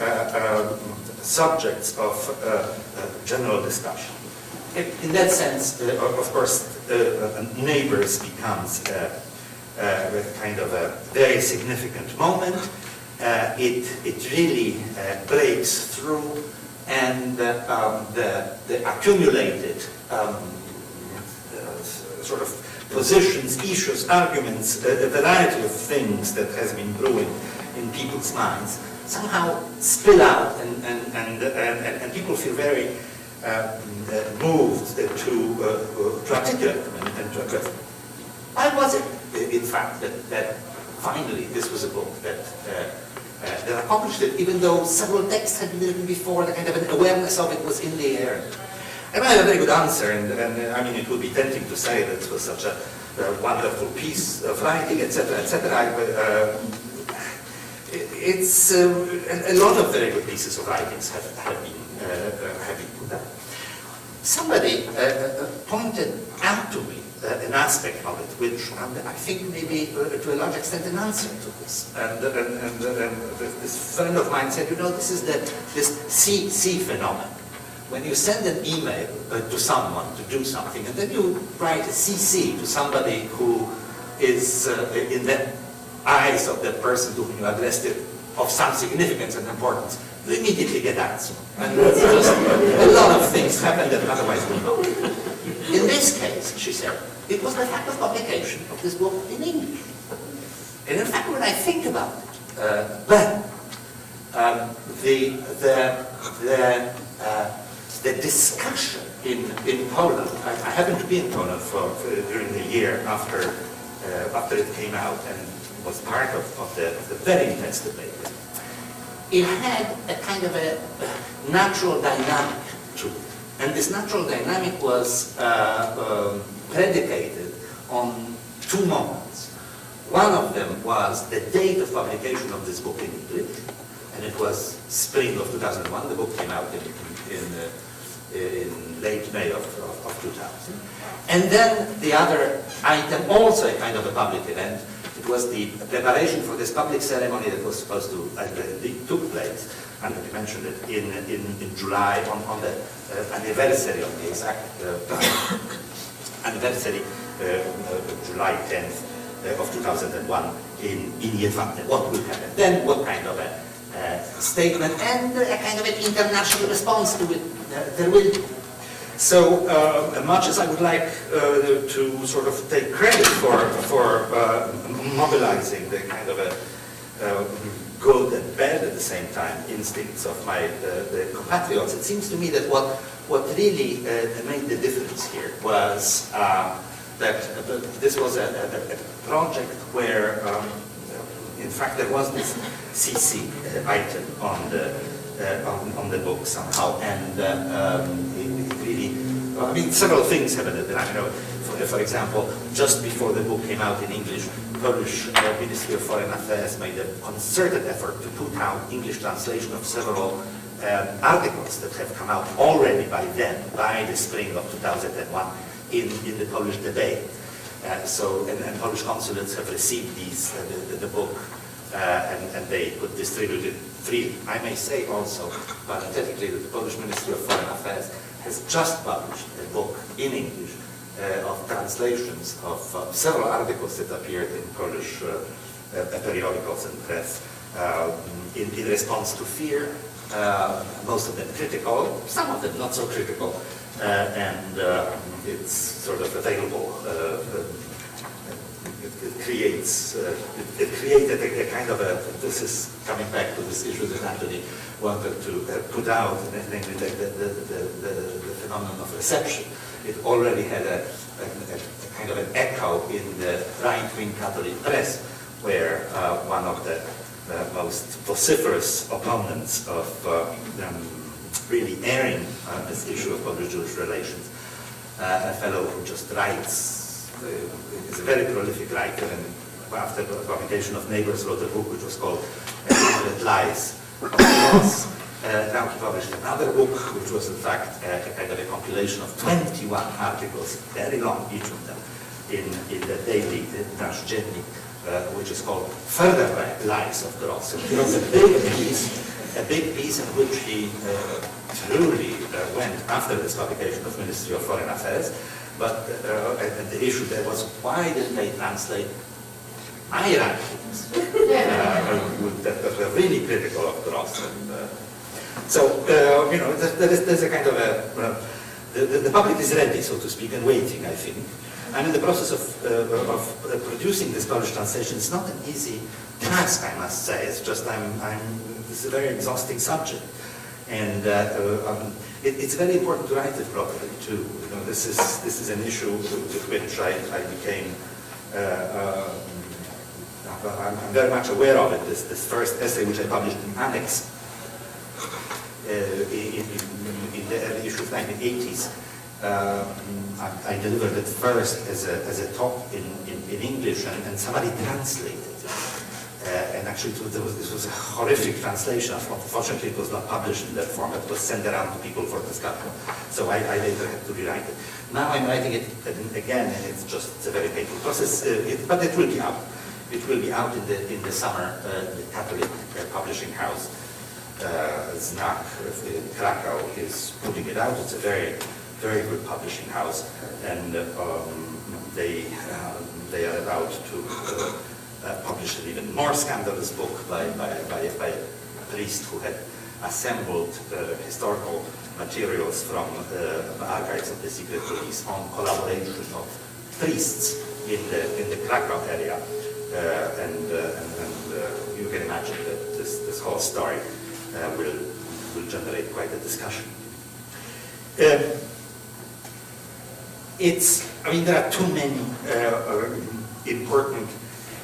subjects of general discussion. In that sense, of course, neighbors becomes a kind of a very significant moment. It really breaks through and the accumulated sort of positions, issues, arguments, a variety of things that has been brewing in people's minds somehow spill out, and people feel very moved to articulate them and to address them. Why was it, in fact, that finally this was a book that accomplished it, even though several texts had been written before, the kind of an awareness of it was in the air? And I have a very good answer, and I mean, it would be tempting to say that it was such a wonderful piece of writing, etc., etc. It's a lot of very good pieces of writings have been put out. Somebody pointed out to me an aspect of it, which I think maybe to a large extent an answer to this. And this friend of mine said, you know, this is this CC phenomenon. When you send an email to someone to do something, and then you write a CC to somebody who is in the eyes of the person to whom you addressed it of some significance and importance, you immediately get answer. And just a lot of things happen that otherwise would not. In this case, she said, it was the fact of publication of this book in English. And in fact, when I think about it, the discussion in Poland, I happened to be in Poland during the year after it came out and was part of the very intense debate. It had a kind of a natural dynamic to it. And this natural dynamic was predicated on two moments. One of them was the date of publication of this book in English, and it was spring of 2001. The book came out in late May of 2000. And then the other item, also a kind of a public event, it was the preparation for this public ceremony that was supposed to, it took place, and you mentioned it, in July, on the anniversary of the exact anniversary, July 10th of 2001 in Jedwabne. What will happen then? What kind of a statement and a kind of an international response to it there will be. So much as I would like to sort of take credit for mobilizing the kind of a good and bad at the same time instincts of my the compatriots, it seems to me that what really made the difference here was that this was a project where in fact there was this CC item on the book somehow, and it really, I mean, several things happened at the time. You know, for example, just before the book came out in English, Polish Ministry of Foreign Affairs made a concerted effort to put out English translation of several articles that have come out already by then, by the spring of 2001, in the Polish debate. And Polish consulates have received these, the book, and they could distribute it freely. I may say also, parenthetically, that the Polish Ministry of Foreign Affairs has just published a book in English of translations of several articles that appeared in Polish periodicals and press in response to fear, most of them critical, some of them not so critical, and it's sort of available. It created a kind of a, this is coming back to this issue that Antony wanted to put out, namely the phenomenon of reception. It already had a kind of an echo in the right-wing Catholic press, where one of the most vociferous opponents of really airing this issue of Polish-Jewish relations, a fellow who just writes, is a very prolific writer, and after the publication of Neighbors wrote a book which was called 100 Lies of the Cross. Now he published another book which was in fact a kind of a compilation of 21 articles, very long each of them, in the daily Nasz Dziennik, which is called Further Lies of the Cross. And it was a big piece in which he truly went after this publication of Ministry of Foreign Affairs. But and the issue there was, why didn't they translate my writings that were really critical of the Ross? So, there's a kind of the public is ready, so to speak, and waiting, I think. I'm in the process of producing this Polish translation. It's not an easy task, I must say. It's just it's a very exhausting subject, and it's very important to write it properly too. This is an issue with which I became. I'm very much aware of it. This first essay, which I published in Annex in the early issue of 1980s. I delivered it first as a talk in English, and somebody translated it. And actually, this was a horrific translation. Unfortunately, it was not published in that format. It was sent around to people for discussion. So I later had to rewrite it. Now I'm writing it again, and it's a very painful process. But it will be out. It will be out in the summer. The Catholic publishing house, Znak in Krakow, is putting it out. It's a very, very good publishing house, and they are about to publish an even more scandalous book by a priest who had assembled historical materials from archives of the secret police on collaboration of priests in the Krakow area, and you can imagine that this whole story will generate quite a discussion. There are too many important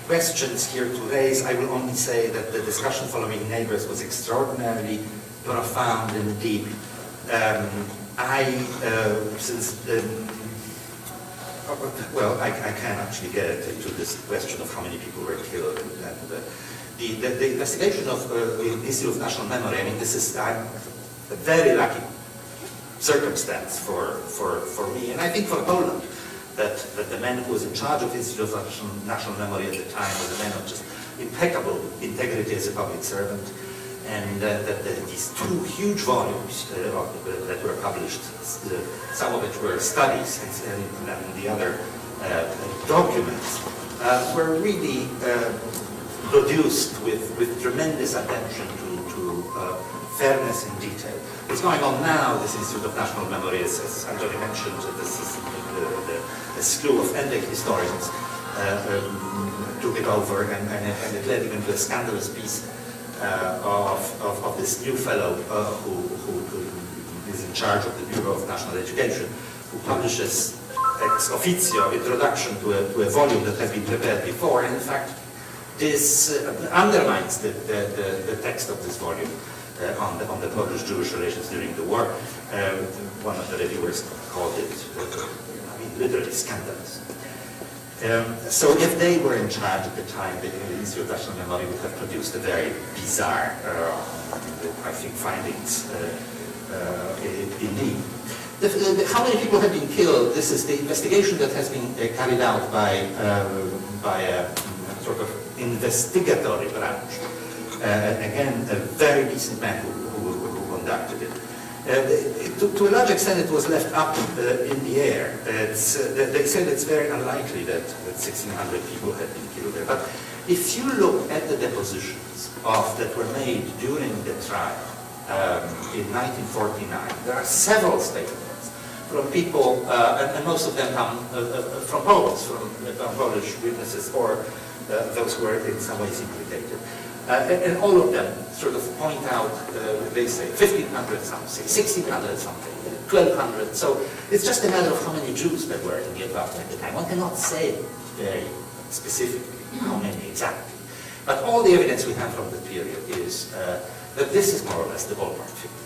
questions here to raise. I will only say that the discussion following Neighbors was extraordinarily profound and deep. I can actually get into this question of how many people were killed, and the investigation of the issue of national memory. This is a very lucky circumstance for me, and I think for Poland, that the man who was in charge of the Institute of National Memory at the time was a man of just impeccable integrity as a public servant, and that these two huge volumes that were published, some of it were studies, and the other documents, were really produced with tremendous attention to fairness and detail. What's going on now, this Institute of National Memory, as Antony mentioned, this is a slew of NDEC historians took it over, and it led even to a scandalous piece of this new fellow who is in charge of the Bureau of National Education, who publishes ex officio introduction to a volume that has been prepared before, and in fact this undermines the text of this volume on the Polish-Jewish relations during the war. One of the reviewers called it literally scandalous. So if they were in charge at the time, the Institute of National Memory would have produced a very bizarre, I think, findings indeed. How many people have been killed? This is the investigation that has been carried out by a sort of investigatory branch. Again, a very decent man who conducted it. To a large extent, it was left up in the air. They said it's very unlikely that 1,600 people had been killed there. But if you look at the depositions that were made during the trial in 1949, there are several statements from people, and most of them come from Poles, from Polish witnesses or those who were in some ways implicated. And all of them sort of point out, they say 1,500 some, say 1,600 something, 1,200. So it's just a matter of how many Jews there were in the environment at the time. One cannot say very specifically how many exactly. But all the evidence we have from the period is that this is more or less the ballpark figure.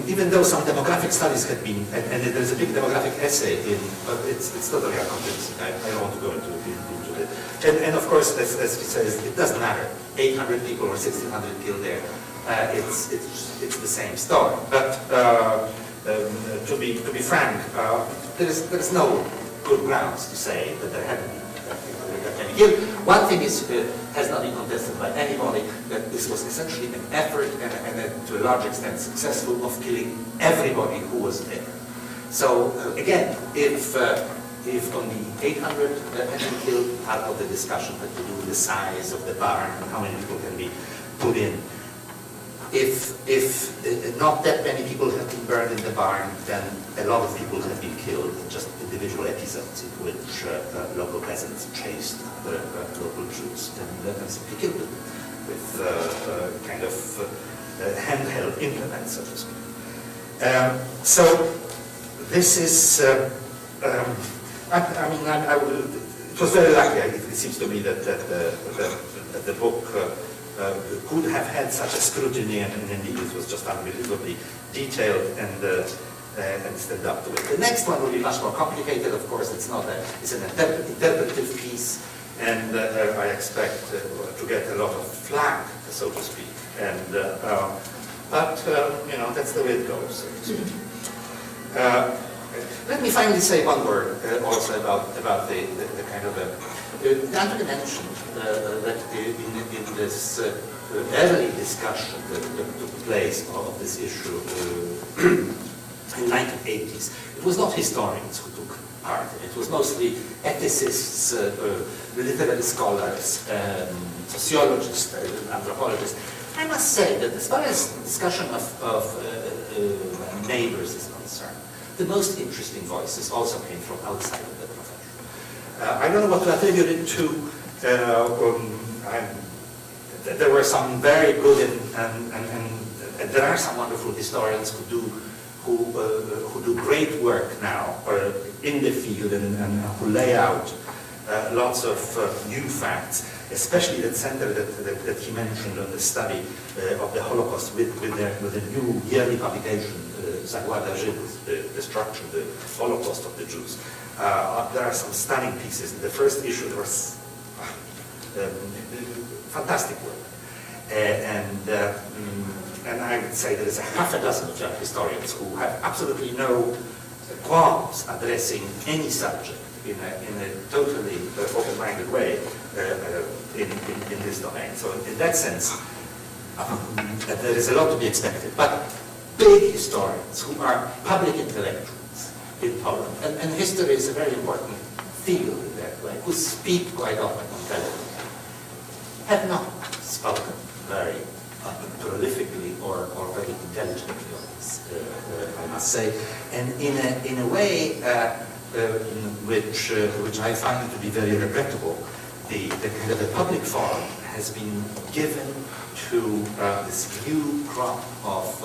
Even though some demographic studies had been, and there's a big demographic essay in, but it's totally unconvincing. I don't want to go into it. And of course, as he says, it doesn't matter. 800 people or 1,600 killed there. It's the same story. But to be frank, there's no good grounds to say that there hadn't been any killed. One thing is has not been contested by anybody, that this was essentially an effort and to a large extent successful of killing everybody who was there. So again, if only 800 had been killed, part of the discussion had to do with the size of the barn and how many people can be put in. if not that many people have been burned in the barn, then a lot of people have been killed in just individual episodes in which local peasants chased the local Jews and simply killed them with kind of handheld implements, so to speak. So this is, it was very lucky, it seems to me, that the book could have had such a scrutiny, and indeed it was just unbelievably detailed and stand up to it. The next one will be much more complicated, of course. It's an interpretive piece, and I expect to get a lot of flack, so to speak. And but that's the way it goes, so to speak. Let me finally say one word also about the kind of Antony mentioned that in this early discussion that took place of this issue in the 1980s, it was not historians who took part. It was mostly ethicists, literary scholars, sociologists, anthropologists. I must say that as far as discussion of neighbors is concerned, the most interesting voices also came from outside of the profession. I don't know what to attribute it to. There were some very good and there are some wonderful historians who do great work now in the field and who lay out lots of new facts, especially that center that he mentioned on the study of the Holocaust with a new yearly publication, Zagłada Żydów, the destruction, the Holocaust of the Jews. There are some stunning pieces. In the first issue there was fantastic work. And I would say there is a half a dozen of young historians who have absolutely no qualms addressing any subject in a totally open-minded way in this domain. So in that sense, there is a lot to be expected. But big historians who are public intellectuals in Poland, and history is a very important field in that way, who speak quite often on television, have not spoken very prolifically or very intelligently on this, I must say, and in a way which I find to be very regrettable. The kind of the public forum has been given to this new crop of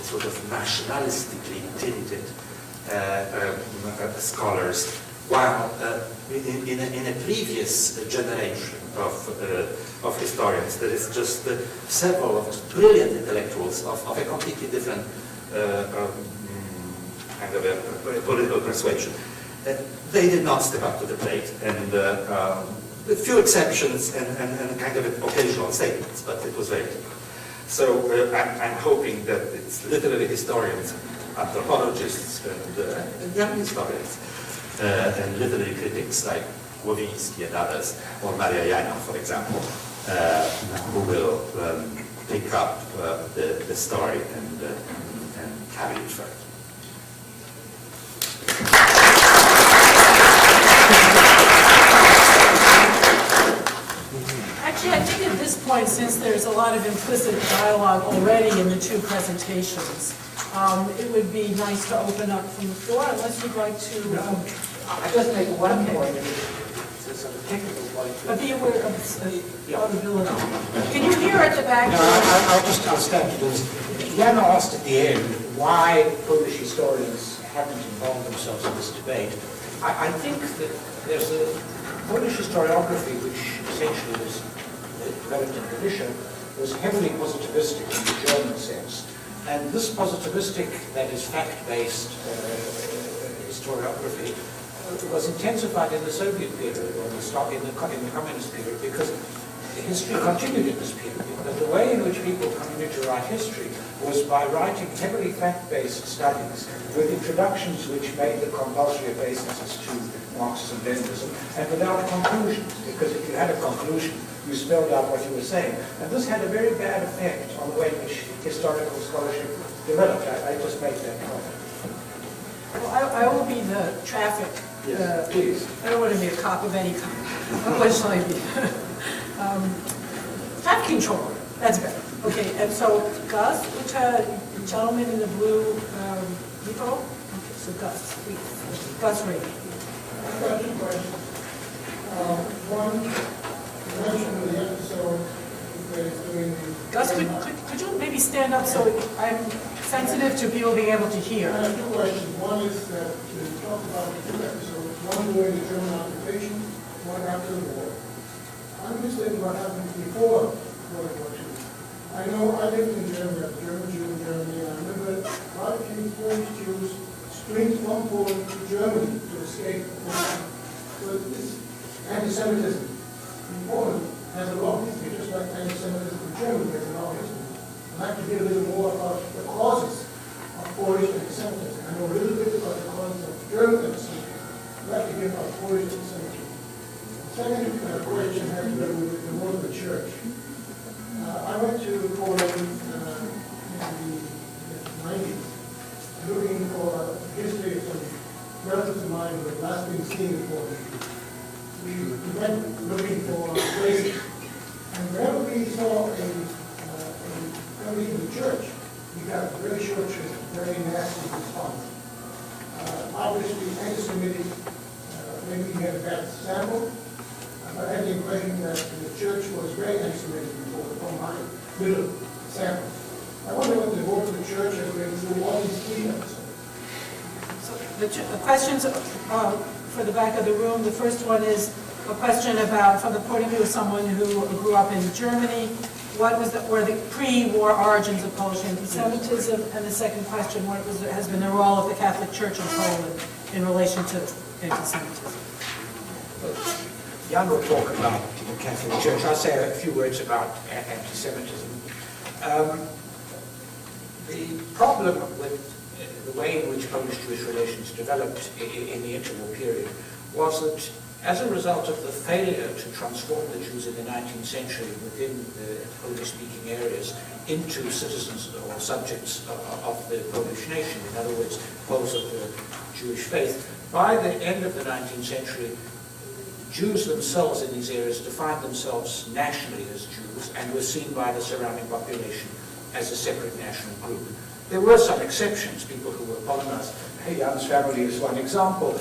sort of nationalistically tinted scholars, while in a previous generation of historians, there is just several of brilliant intellectuals of a completely different kind of a political persuasion. They did not step up to the plate, and with few exceptions and kind of occasional statements, but it was very difficult. So I'm hoping that it's literary historians, anthropologists, and young historians, and literary critics like Łowicki and others, or Maria Jana, for example, who will pick up the story and carry it further. Actually, I think at this point, since there's a lot of implicit dialogue already in the two presentations, it would be nice to open up from the floor, unless you'd like to... I just make one point. It's a technical point. But be aware of audibility. Can you hear at the back? No, I'll stand to this. Jana asked at the end why Polish historians haven't involved themselves in this debate. I think that there's a Polish historiography which essentially was developed in Galicia, was heavily positivistic in the German sense. And this positivistic, that is fact-based historiography, was intensified in the Soviet period, or in the communist period, because history continued in this period. But the way in which people continued to write history was by writing heavily fact-based studies with introductions which made the compulsory obeisances to Marxism, Leninism, and without conclusions, because if you had a conclusion, you spelled out what you were saying. And this had a very bad effect on the way in which historical scholarship developed. I just make that point. Well, I will be the traffic. Yes, please. I don't want to be a cop of any kind. What shall I be? Traffic controller. That's better. Okay, and so Gus, which gentleman in the blue depot? Okay, so Gus, please. Gus Reed. I've got two questions. One, you mentioned the episode that is doing the... Gus, could you maybe stand up so I'm sensitive to people being able to hear? I have two questions. One is that you talked about the two episodes, one during the German occupation, one after the war. I'm interested in what happened before World War II. I know I lived in Germany, I was a German Jew in Germany, and I remember a lot of Polish Jews streamed from Poland to Germany to escape Poland. So this anti-Semitism in Poland has a long history, just like anti-Semitism in Germany has a long history. I'd like to hear a little more about the causes of Polish anti-Semitism. I know a little bit about the causes of German anti-Semitism. I'd like to hear about Polish anti-Semitism. Second question has to do with the role of the church. I went to Poland in the 90s, looking for history of some relatives of mine who had last been seen in Poland. We went looking for places, and whenever we saw a family in the church, we got a very short shrift, very nasty response. Obviously, anti-Semitic, maybe we had a bad sample, but I had the impression that the church was very anti-Semitic before, from my little sample. I wonder what the role of the church has been through all these three episodes. So the questions for the back of the room. The first one is a question about, from the point of view of someone who grew up in Germany, what were the pre-war origins of Polish anti-Semitism? And the second question, what has been the role of the Catholic Church in Poland in relation to anti-Semitism? Jan will talk about the Catholic Church. I'll say a few words about anti-Semitism. The problem with the way in which Polish-Jewish relations developed in the interwar period was that as a result of the failure to transform the Jews in the 19th century within the Polish-speaking areas into citizens or subjects of the Polish nation, in other words, Poles of the Jewish faith, by the end of the 19th century, Jews themselves in these areas defined themselves nationally as Jews and were seen by the surrounding population as a separate national group. There were some exceptions, people who were Polonized. Jan's family is one example,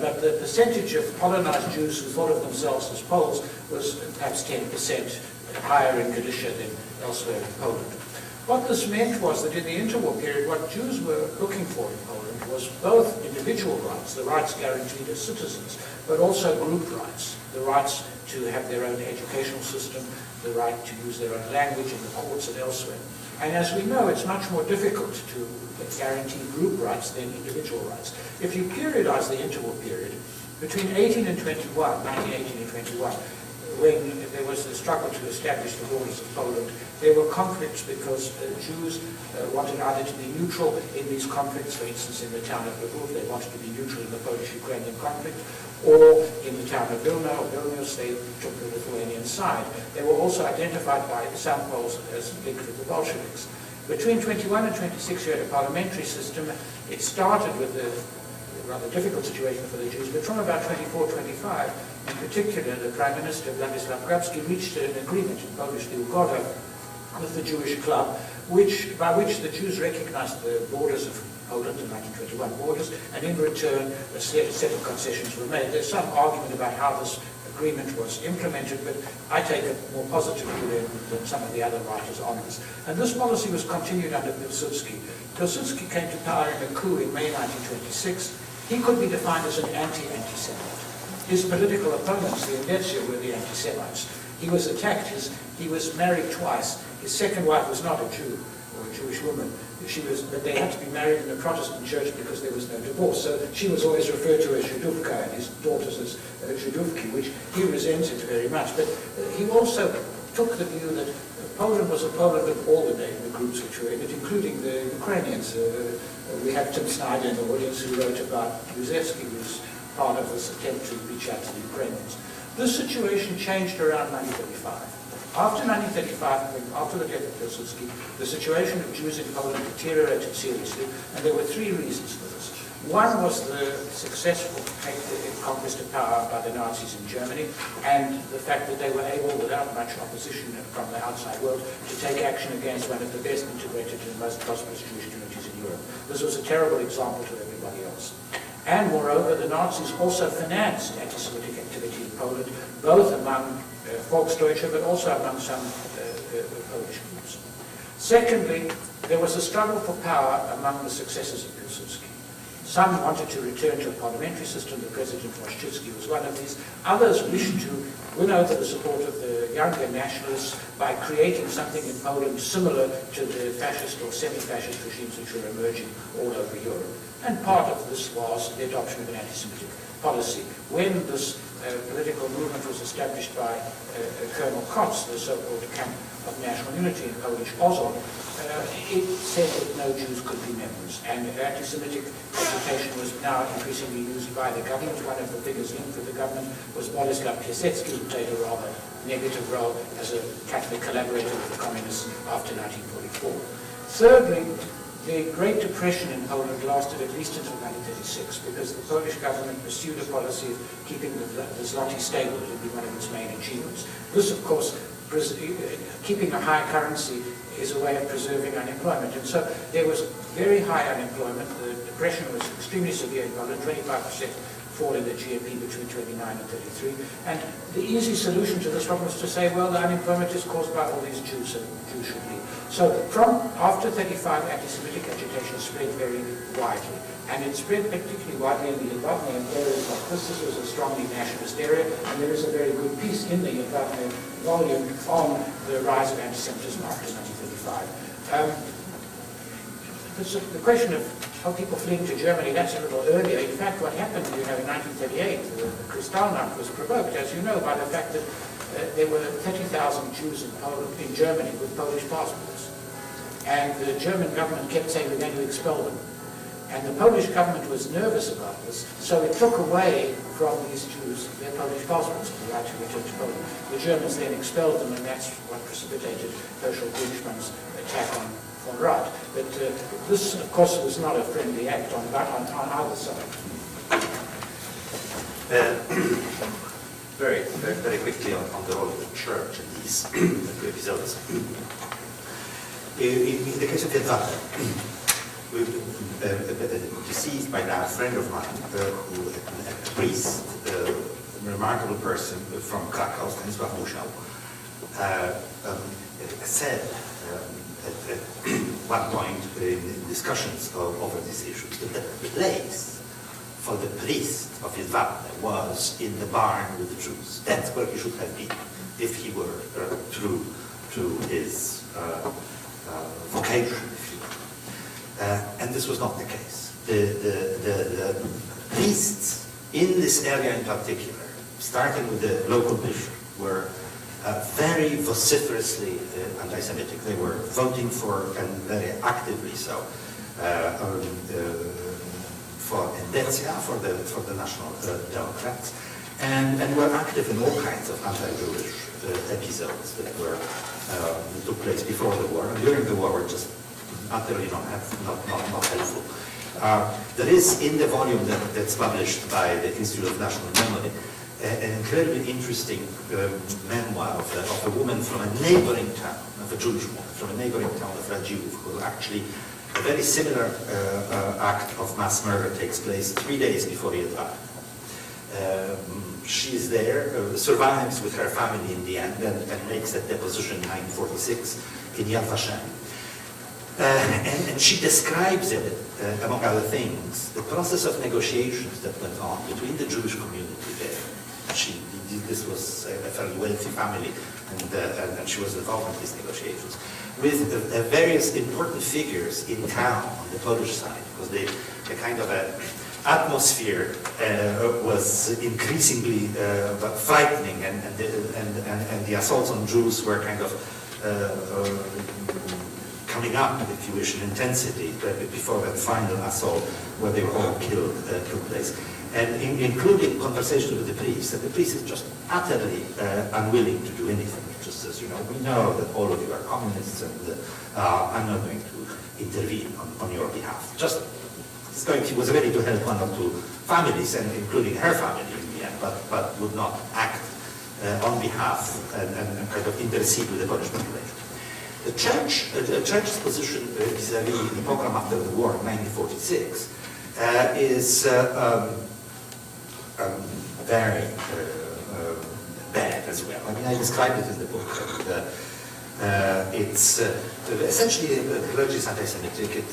but the percentage of Polonized Jews who thought of themselves as Poles was perhaps 10% higher in Galicia than elsewhere in Poland. What this meant was that in the interwar period, what Jews were looking for in Poland was both individual rights, the rights guaranteed as citizens, but also group rights, the rights to have their own educational system, the right to use their own language in the courts and elsewhere. And as we know, it's much more difficult to guarantee group rights than individual rights. If you periodize the interwar period, between 1918 and 21, when there was the struggle to establish the borders of Poland, there were conflicts because Jews wanted either to be neutral in these conflicts, for instance, in the town of Lvov, they wanted to be neutral in the Polish-Ukrainian conflict, or in the town of Vilna or Vilnius, they took the Lithuanian side. They were also identified by some Poles as linked with the Bolsheviks. Between 21 and 26, you had a parliamentary system. It started with a rather difficult situation for the Jews, but from about 24, 25, in particular, the Prime Minister, Władysław Grabski, reached an agreement in Polish, the Ugoda, with the Jewish club, by which the Jews recognized the borders of Poland, the 1921 borders, and in return, a set of concessions were made. There's some argument about how this agreement was implemented, but I take it more positively than some of the other writers on this. And this policy was continued under Pilsudski. Pilsudski came to power in a coup in May 1926. He could be defined as an anti-Semite. His political opponents, the Indetsia, were the anti-Semites. He was attacked. He was married twice. His second wife was not a Jew or a Jewish woman. But they had to be married in the Protestant church because there was no divorce. So she was always referred to as Żydówka and his daughters as Żydówki, which he resented very much. But he also took the view that Poland was a Poland of all the groups which were in it, including the Ukrainians. We have Tim Snyder in the audience who wrote about Józefski, who's part of this attempt to reach out to the Ukrainians. This situation changed around 1935. After 1935, after the death of Pilsudski, the situation of Jews in Poland deteriorated seriously, and there were three reasons for this. One was the successful conquest of power by the Nazis in Germany, and the fact that they were able, without much opposition from the outside world, to take action against one of the best integrated and most prosperous Jewish communities in Europe. This was a terrible example to everybody else. And moreover, the Nazis also financed anti-Semitic activity in Poland, both among Volksdeutsche, but also among some Polish groups. Secondly, there was a struggle for power among the successors of Pilsudski. Some wanted to return to a parliamentary system. The President Waszczewski was one of these. Others wished to win over the support of the younger nationalists by creating something in Poland similar to the fascist or semi-fascist regimes which were emerging all over Europe. And part of this was the adoption of an anti-Semitic policy. When this political movement was established by Colonel Kotz, the so-called Camp of National Unity in Polish Ozon, it said that no Jews could be members, and anti-Semitic agitation was now increasingly used by the government. One of the figures linked with the government was Boleslav Piasecki, who played a rather negative role as a Catholic collaborator with the communists after 1944. Thirdly, the Great Depression in Poland lasted at least until 1936, because the Polish government pursued a policy of keeping the zloty stable. It would be one of its main achievements. This, of course, keeping a high currency is a way of preserving unemployment. And so there was very high unemployment. The depression was extremely severe in Poland, 25% fall in the GDP between 29 and 33. And the easy solution to this problem was to say, well, the unemployment is caused by all these Jews, so Jews should leave. So from after 35, anti-Semitic agitation spread very widely. And it spread particularly widely in the Yevadne and areas like this. This was a strongly nationalist area, and there is a very good piece in the Yevadne volume on the rise of anti-Semitism after 1935. The question of how people fleeing to Germany, that's a little earlier. In fact, what happened, in 1938, the Kristallnacht was provoked, as you know, by the fact that there were 30,000 Jews in Germany with Polish passports. And the German government kept saying, we're going to expel them. And the Polish government was nervous about this, so it took away from these Jews their Polish passports, the right to return to Poland. The Germans then expelled them, and that's what precipitated Herschel Grünschmann's attack on von Rath. But this, of course, was not a friendly act on either side. Very quickly on the role of the church in these episodes. In the case of Yevadne, deceased by now a friend of mine, a priest, a remarkable person from Krakow, Stanisław Musiał, said at one point in discussions over these issues that the place for the priest of Yevadne was in the barn with the Jews. That's where he should have been if he were true to his vocation, if you will. And this was not the case. The priests in this area in particular, starting with the local bishop, were very vociferously anti-Semitic. They were voting for, and very actively so, for Endecja, for the National Democrats, and were active in all kinds of anti-Jewish episodes that took place before the war. And during the war were just utterly not helpful. There is in the volume that's published by the Institute of National Memory an incredibly interesting memoir of a woman from a neighboring town, of a Jewish woman, from a neighboring town of Radziłów, who actually a very similar act of mass murder takes place 3 days before Yevadne. She is there, survives with her family in the end, and makes that deposition in 1946 in Yad Vashem. And she describes it, among other things, the process of negotiations that went on between the Jewish community there. This was a fairly wealthy family, and she was involved in these negotiations, with various important figures in town on the Polish side, because the kind of atmosphere was increasingly frightening, and the assaults on Jews were kind of coming up, if you wish, in intensity before that final assault where they were all killed took place. And including conversations with the priest, and the priest is just utterly unwilling to do anything. He just says, we know that all of you are communists, and I'm not going to intervene on your behalf. Just he was ready to help 1 or 2 families, and including her family in the end, but would not act on behalf and kind of intercede with the Polish population. The church's position vis-à-vis the pogrom after the war in 1946 is very bad as well. I mean, I described it in the book. It's essentially clergy's anti-Semitic.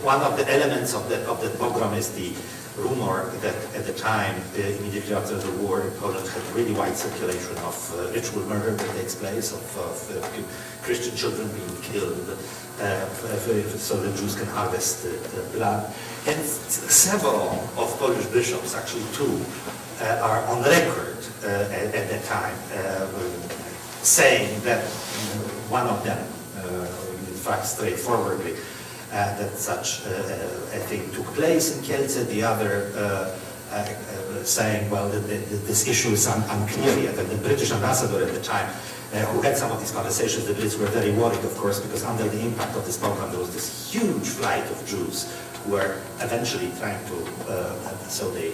One of the elements of the pogrom is the rumor that at the time, immediately after the war in Poland, had really wide circulation of ritual murder that takes place, of Christian children being killed, so the Jews can harvest the blood. And several of Polish bishops, actually 2, are on record at that time saying that one of them, in fact straightforwardly, that such a thing took place in Kielce, the other saying, well, this issue is unclear yet. And the British ambassador at the time, who had some of these conversations, the Brits were very worried, of course, because under the impact of this program, there was this huge flight of Jews who were eventually trying to, so they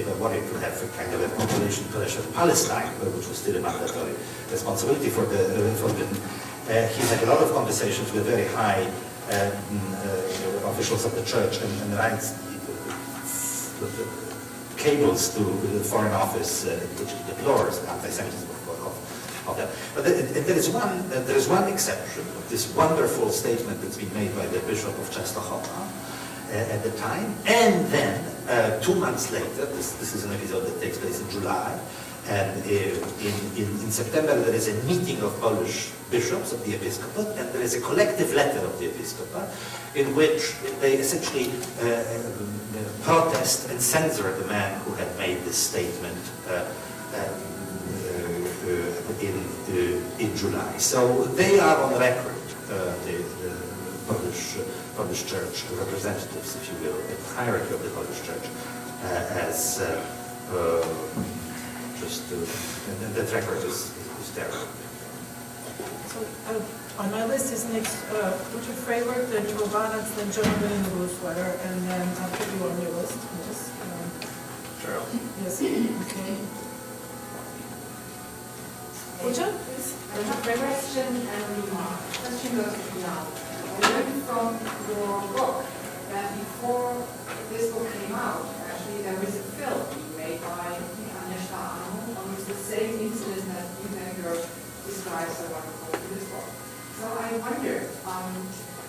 were worried to have a kind of a population pressure in Palestine, which was still a mandatory responsibility for Britain. He had a lot of conversations with very high officials of the church and writes cables to the Foreign Office which he deplores the anti-Semitism of them. But there is one exception, this wonderful statement that's been made by the Bishop of Częstochowa at the time, and then 2 months later, this is an episode that takes place in July, and in September there is a meeting of Polish bishops of the episcopate, and there is a collective letter of the episcopate in which they essentially protest and censor the man who had made this statement in July. So they are on record, the Polish Church representatives, if you will, the hierarchy of the Polish Church, as and that record is terrible. So on my list is next Richard Freiberg, then Ivo Banac, then John Sweater, and then I'll put you on your list. Yes. Cheryl. Yes. Okay. Richard, please. I have a question and remark. Question goes to now. I learned from your book that before this book came out, actually there was a film made by on the same incident that you described so wonderfully in this book. So I wonder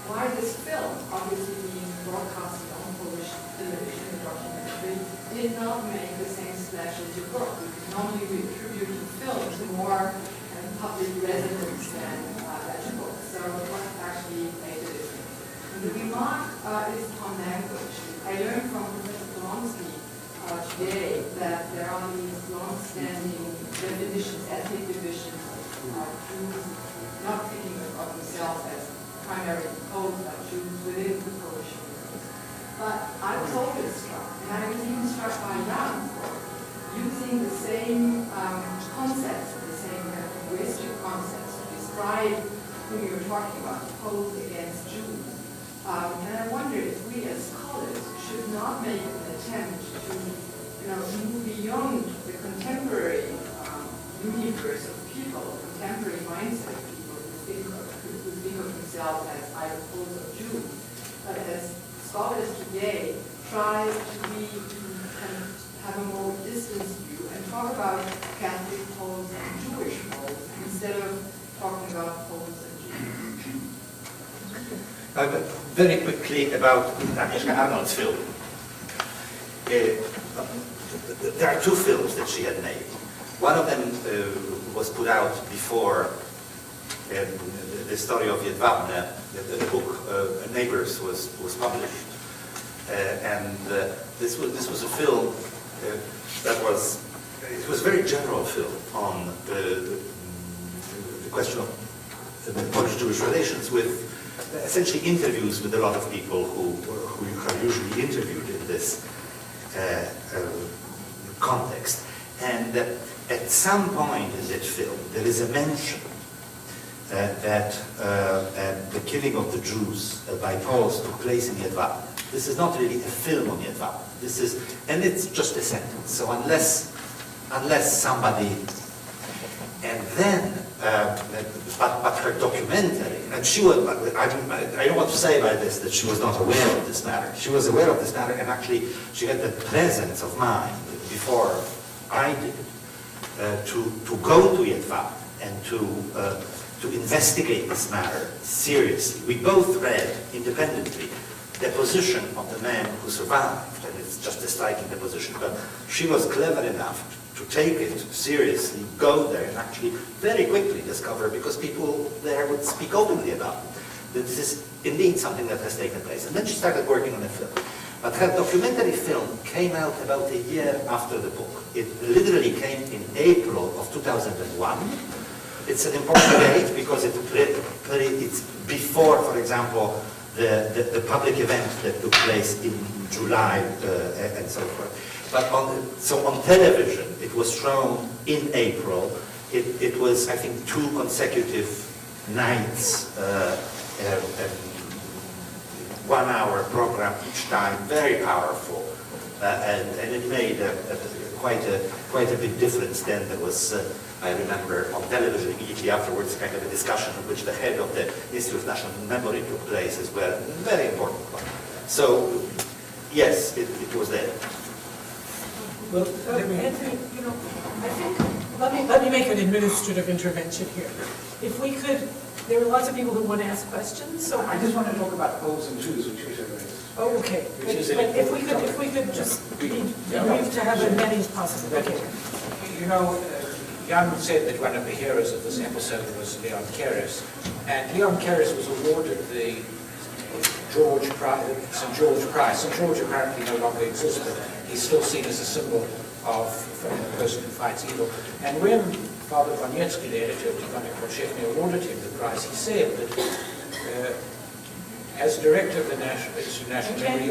why this film, obviously being broadcasted on Polish television, the documentary, did not make the same splash as your book. Because normally we attribute to film to more public resonance than that book. So what actually made it different? The remark is on language. I learned from Professor Polonsky today that there are these long-standing definitions, ethnic divisions of Jews, not thinking of themselves as primary Poles, but Jews within the Polish community. But I was always struck, and I was even struck by Jan for using the same concepts, the same kind of linguistic concepts to describe who you're talking about, Poles against Jews. And I wonder if we as scholars should not make an attempt to move beyond the contemporary universe of people, contemporary mindset of people who think of themselves as either Poles or Jews, but as scholars today try to have a more distant view and talk about Catholic Poles and Jewish Poles instead of talking about Poles and Jews. Very quickly about Agnieszka Arnold's film. There are 2 films that she had made. One of them was put out before the story of Jedwabne, the book Neighbors was published. And this was a film that was a very general film on the question of the Polish-Jewish relations, with essentially interviews with a lot of people who are usually interviewed in this context. And at some point in that film, there is a mention that the killing of the Jews by Poles took place in Jedwabne. This is not really a film on Yetvat. This is, and it's just a sentence. So unless somebody, and then, but her documentary, and she was, I don't want to say by this that she was not aware of this matter. She was aware of this matter, and actually she had the presence of mind before I did to go to Yetvat and to investigate this matter seriously. We both read independently the position of the man who survived, and it's just a striking deposition, but she was clever enough to take it seriously, go there, and actually very quickly discover, because people there would speak openly about it, that this is indeed something that has taken place. And then she started working on a film. But her documentary film came out about a year after the book. It literally came in April of 2001. It's an important date because it's before, for example, the public event that took place in July and so forth. But on television, it was shown in April. It was, I think, 2 consecutive nights, 1-hour program each time, very powerful, and it made quite a big difference. Then there was, I remember, on television immediately afterwards, kind of a discussion in which the head of the Institute of National Memory took place as well. A very important one. So, yes, it was there. Well, Anthony, I think, let me make an administrative intervention here. If we could, there are lots of people who want to ask questions, so. I just want to talk about Poles and Jews, which you raised. Oh, okay. Which is But if we could just be brief to have as many as possible. Okay. Jan said that one of the heroes of this episode was Leon Keres, and Leon Keres was awarded the St. George Prize. St. George apparently no longer exists, but he's still seen as a symbol of the person who fights evil. And when Father Boniecki, the editor of Tygodnik Powszechny, awarded him the prize, he said that as director of the Institute of National Memory,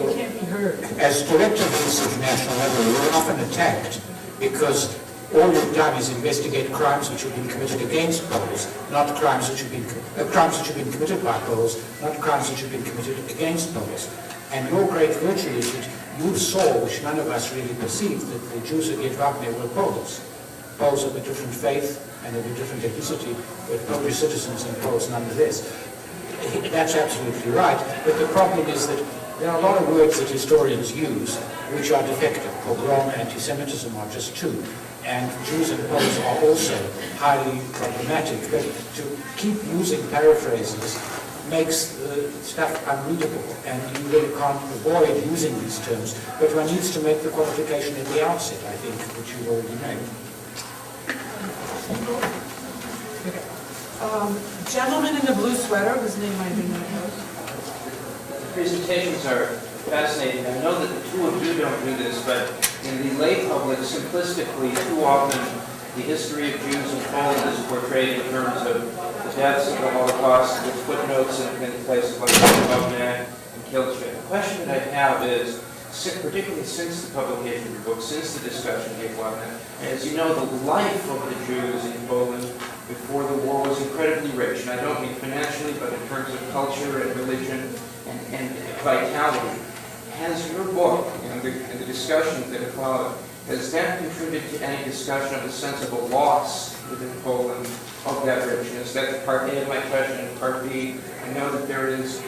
as director of the Institute of National Memory, you're often attacked because all you've done is investigate crimes which have been committed against Poles, not crimes which have been committed by Poles, not crimes which have been committed against Poles. And your great virtue is that you saw, which none of us really perceived, that the Jews at Yetvatne were Poles. Poles of a different faith and of a different ethnicity, but Polish citizens and Poles nonetheless. That's absolutely right, but the problem is that there are a lot of words that historians use which are defective. Pogrom and anti-Semitism are just 2. And Jews and Poles are also highly problematic. But to keep using paraphrases makes stuff unreadable, and you really can't avoid using these terms. But one needs to make the qualification at the outset, I think, which you've already made. Okay. Gentleman in the blue sweater, whose name I do not know. The presentations are fascinating. I know that the 2 of you don't do this, but in the lay public, simplistically, too often the history of Jews in Poland is portrayed in terms of the deaths of the Holocaust with footnotes in places like Bogdan and Kielce. The question that I have is, particularly since the publication of your book, since the discussion of Yetvatne, as you know, the life of the Jews in Poland before the war was incredibly rich, and I don't mean financially, but in terms of culture and religion and vitality. Has your book and the discussions that have followed, has that contributed to any discussion of the sense of a loss within Poland of that richness? That's part A of my question. Part B, I know that there is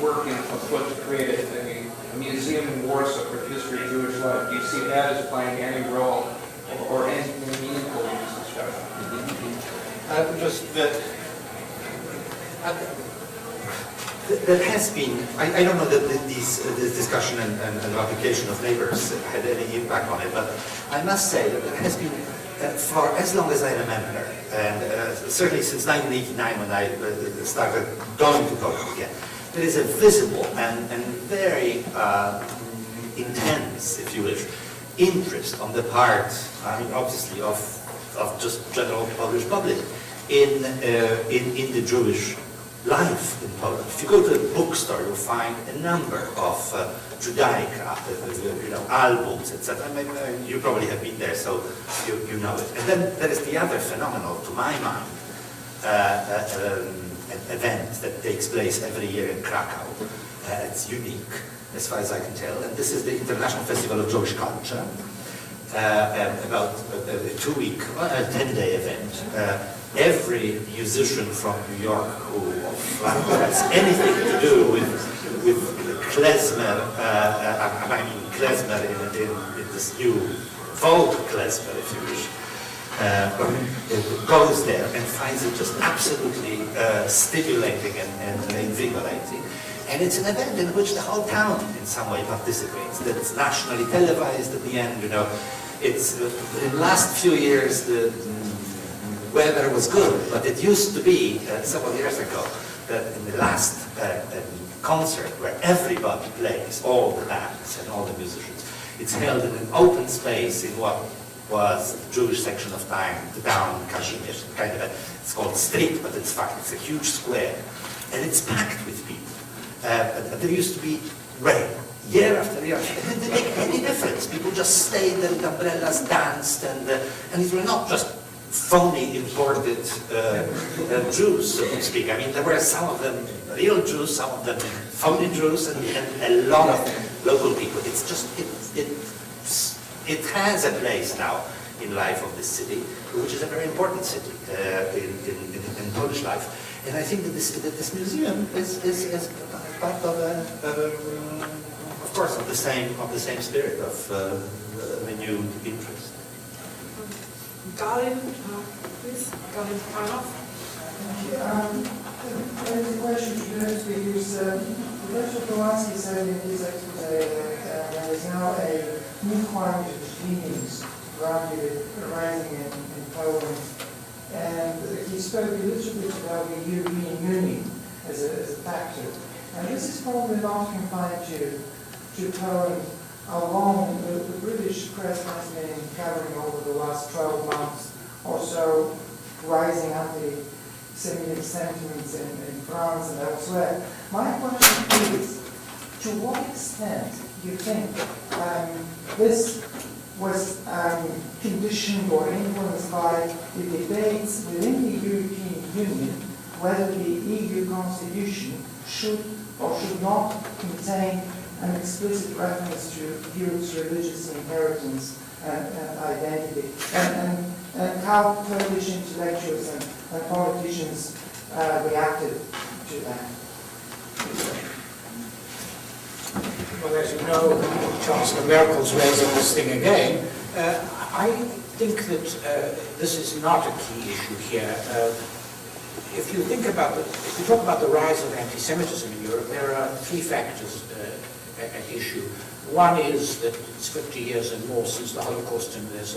work afoot to create a museum in Warsaw for the history of Jewish life. Do you see that as playing any role or anything meaningful in this discussion? There has been, I don't know that this discussion and application of neighbors had any impact on it, but I must say that there has been, for as long as I remember, and certainly since 1989 when I started going to Poland again, there is a visible and very intense, if you wish, interest on the part, obviously, of just general Polish public in the Jewish life in Poland. If you go to a bookstore, you'll find a number of Judaica, albums, etc. You probably have been there, so you know it. And then there is the other phenomenal, to my mind, an event that takes place every year in Krakow. It's unique. as far as I can tell, and this is the International Festival of Jewish Culture, about a 2-week, a 10-day event. Every musician from New York who has anything to do with klezmer, I mean klezmer in this new folk klezmer, if you wish, goes there and finds it just absolutely stimulating and invigorating. And it's an event in which the whole town in some way participates. That it's nationally televised at the end, you know. It's, in the last few years, the weather was good, but it used to be, several years ago, that in the last concert where everybody plays, all the bands and all the musicians, it's held in an open space in what was the Jewish section of town, Kashmir, kind of it's called street, but it's fine, it's a huge square. And it's packed with people. There used to be rain, year after year. It didn't make any difference. People just stayed there with umbrellas, danced, and these were not just phony imported Jews, so to speak. I mean, there were some of them real Jews, some of them phony Jews, and a lot of local people. It's just, it has a place now in life of this city, which is a very important city in Polish life. And I think that this museum is part of course, of the same spirit of renewed interest. Galin, please. Galin Panov. I have a question to you because Professor Polonsky said in his expose that there is now a new climate of genius rising in Poland. And he spoke a little bit about the European Union as a factor. And this is probably not confined to Poland alone. The British press has been covering over the last 12 months or so rising anti-Semitic sentiments in France and elsewhere. My question is, to what extent do you think this was conditioned or influenced by the debates within the European Union whether the EU constitution should or should not contain an explicit reference to Europe's religious inheritance and identity, and how Polish intellectuals and politicians reacted to that. Well, as you know, Chancellor Merkel's raising this thing again. I think that this is not a key issue here. If you talk about the rise of anti-Semitism in Europe, there are 3 factors at issue. One is that it's 50 years and more since the Holocaust, and there's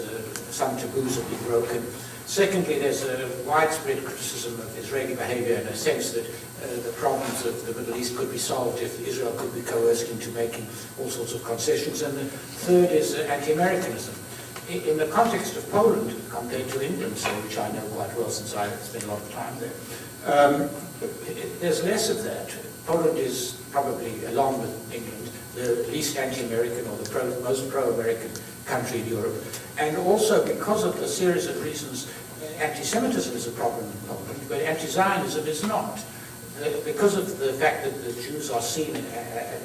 some taboos have been broken. Secondly, there's a widespread criticism of Israeli behavior in a sense that the problems of the Middle East could be solved if Israel could be coerced into making all sorts of concessions. And the third is anti-Americanism. In the context of Poland, compared to England, say, which I know quite well since I spent a lot of time there, there's less of that. Poland is probably, along with England, the least anti-American or the most pro-American country in Europe. And also, because of the series of reasons, anti-Semitism is a problem in Poland, but anti-Zionism is not. Because of the fact that the Jews are seen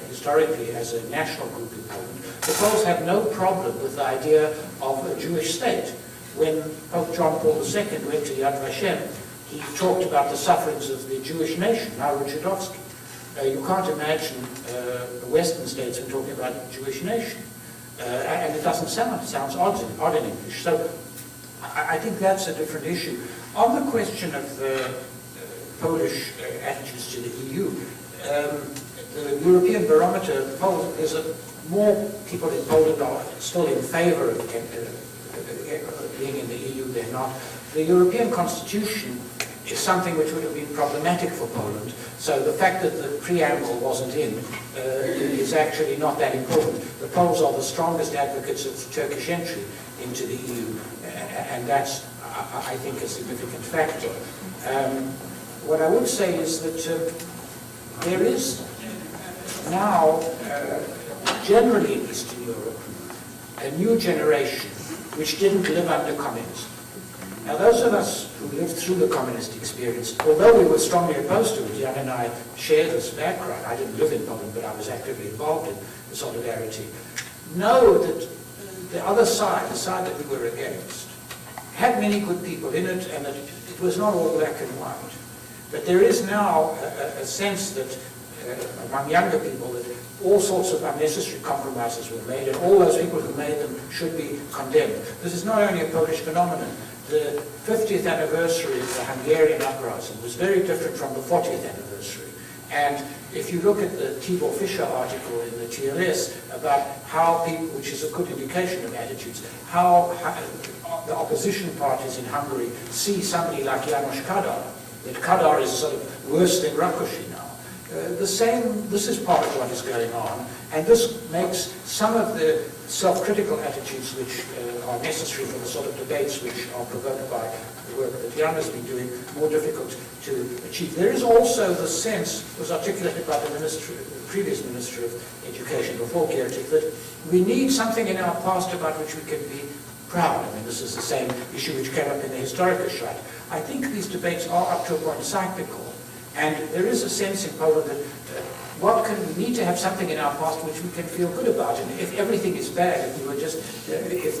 historically as a national group in Poland, the Poles have no problem with the idea of a Jewish state. When Pope John Paul II went to Yad Vashem, he talked about the sufferings of the Jewish nation, now Żydowski. You can't imagine the Western statesmen talking about a Jewish nation. And it doesn't sound, it sounds odd in English. So I think that's a different issue. On the question of Polish attitudes to the EU, the European barometer polls, there's more people in Poland are still in favor of being in the EU than not. The European Constitution is something which would have been problematic for Poland. So the fact that the preamble wasn't in is actually not that important. The Poles are the strongest advocates of Turkish entry into the EU, and that's, I think, a significant factor. What I would say is that there is now, generally in Eastern Europe, a new generation which didn't live under communism. Now, those of us who lived through the communist experience, although we were strongly opposed to it, Jan and I share this background. I didn't live in Poland, but I was actively involved in the solidarity. Know that the other side, the side that we were against, had many good people in it, and that it was not all black and white. But there is now a sense that among younger people that all sorts of unnecessary compromises were made, and all those people who made them should be condemned. This is not only a Polish phenomenon. The 50th anniversary of the Hungarian uprising was very different from the 40th anniversary. And if you look at the Tibor Fischer article in the TLS about how people, which is a good indication of attitudes, how the opposition parties in Hungary see somebody like János Kadar, that Kadar is sort of worse than Rákosi now. This is part of what is going on, and this makes some of the self-critical attitudes which are necessary for the sort of debates which are provoked by the work that Jan has been doing more difficult to achieve. There is also the sense, was articulated by the previous Minister of Education before Giertych, that we need something in our past about which we can be proud. I mean, this is the same issue which came up in the Historiker Strike. I think these debates are up to a point cyclical. And there is a sense in Poland that we need to have something in our past which we can feel good about. And if everything is bad, if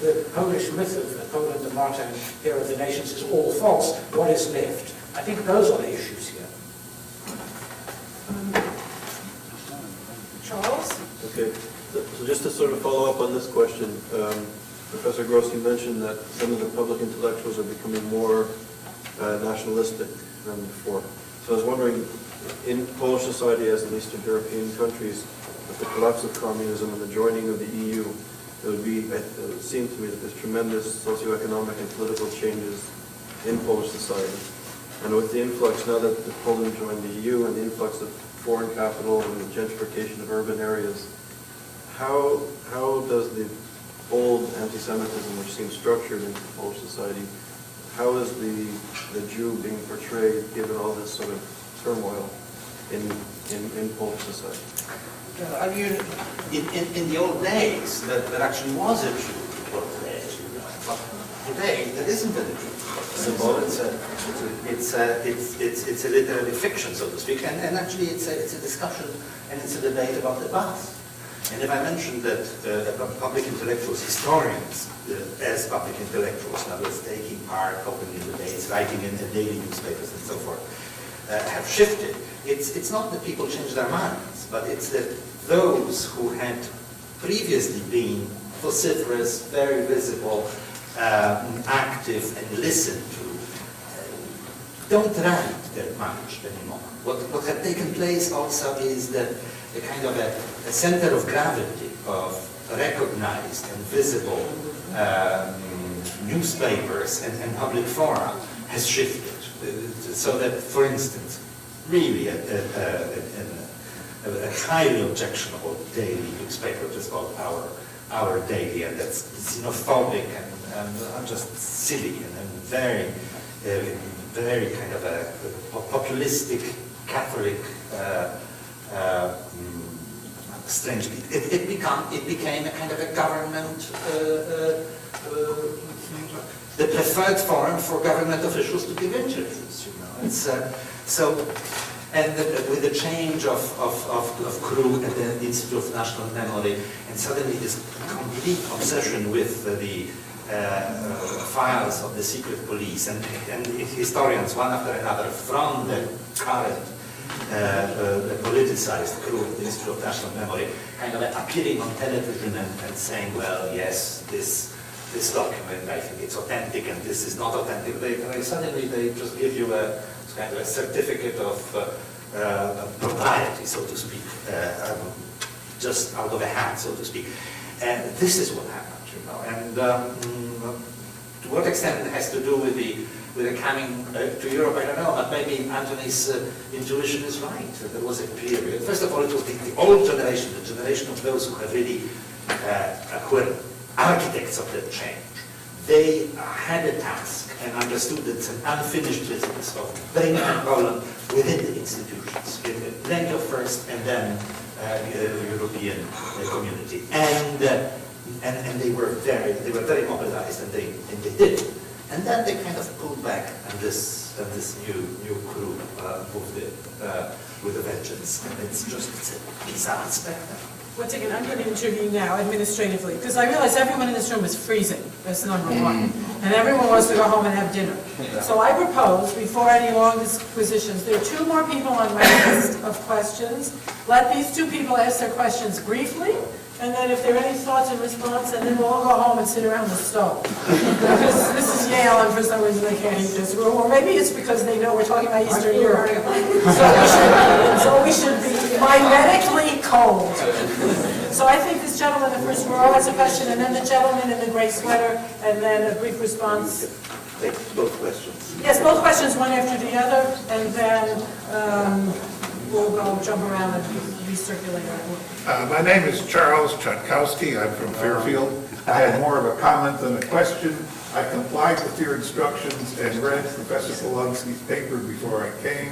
the Polish myth of Poland, the martyr and hero of the nations is all false, what is left? I think those are the issues here. Charles? Okay, so just to sort of follow up on this question, Professor Gross, you mentioned that some of the public intellectuals are becoming more nationalistic than before. So I was wondering, in Polish society, as in Eastern European countries, with the collapse of communism and the joining of the EU, it would seem to me that there's tremendous socioeconomic and political changes in Polish society. And with the influx, now that Poland joined the EU and the influx of foreign capital and the gentrification of urban areas, how does the old anti-Semitism, which seems structured into Polish society, how is the Jew being portrayed given all this sort of turmoil in Polish society? I mean, in the old days, there actually was a Jew portrayed, but today there isn't a Jew. So it's a literary fiction, so to speak, and actually it's a discussion and it's a debate about the past. And if I mentioned that public intellectuals, historians, as public intellectuals, now that's taking part openly in debates, writing in the daily newspapers and so forth, have shifted, it's not that people change their minds, but it's that those who had previously been vociferous, very visible, active, and listened to, don't write that much anymore. What had taken place also is that a kind of a center of gravity of recognized and visible newspapers and public fora has shifted. So that, for instance, really a highly objectionable daily newspaper, which is called Our Daily, and that's xenophobic and just silly and very kind of a populistic Catholic. Strangely, it became a kind of a government, the preferred forum for government officials to give interviews. You know, it's and with the change of crew at the Institute of National Memory, and suddenly this complete obsession with the files of the secret police and historians, one after another, from the current politicized crew of the Institute of National Memory, kind of appearing on television and saying, well, yes, this document, I think it's authentic, and this is not authentic. Suddenly they just give you a kind of a certificate of propriety, so to speak, just out of a hat, so to speak. And this is what happened, you know. And to what extent it has to do with the coming to Europe, I don't know, but maybe Antony's intuition is right. There was a period. First of all, it was the old generation, the generation of those who have really were architects of that change. They had a task and understood that it's an unfinished business of bringing Poland within the institutions, NATO first, and then the European community. And they were very mobilized, and they did. And then they kind of pulled back, and this new crew moved in with a vengeance. And it's a bizarre spectacle. Once again, I'm going to intervene now administratively, because I realize everyone in this room is freezing. That's number one. And everyone wants to go home and have dinner. So I propose, before any long disquisitions, there are 2 more people on my list of questions. Let these 2 people ask their questions briefly, and then if there are any thoughts in response, and then we'll all go home and sit around the stove. Because this is Yale, and for some reason they can't eat this room, or maybe it's because they know we're talking about Eastern Europe. So we should be mimetically cold. So I think this gentleman in the first row has a question, and then the gentleman in the gray sweater, and then a brief response. Take both questions. Yes, both questions, one after the other, and then we'll go jump around and recirculate our work. My name is Charles Chutkowski. I'm from Fairfield. I had more of a comment than a question. I complied with your instructions and read Professor Polonsky's paper before I came.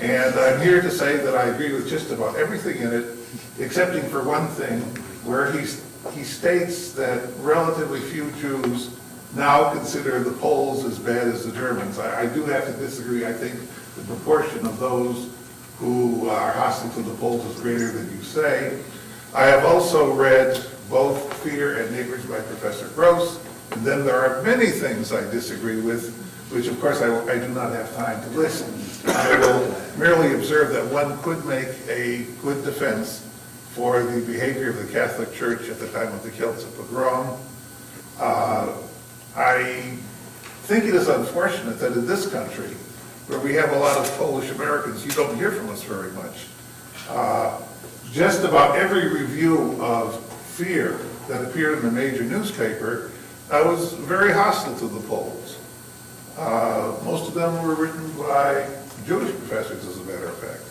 And I'm here to say that I agree with just about everything in it, excepting for one thing, where he states that relatively few Jews now consider the Poles as bad as the Germans. I do have to disagree. I think the proportion of those who are hostile to the Poles is greater than you say. I have also read both Fear and Neighbors by Professor Gross, and then there are many things I disagree with, which of course I do not have time to list. I will merely observe that one could make a good defense for the behavior of the Catholic Church at the time of the Kielce pogrom. I think it is unfortunate that in this country, where we have a lot of Polish Americans, you don't hear from us very much. Just about every review of Fear that appeared in a major newspaper was very hostile to the Poles. Most of them were written by Jewish professors, as a matter of fact.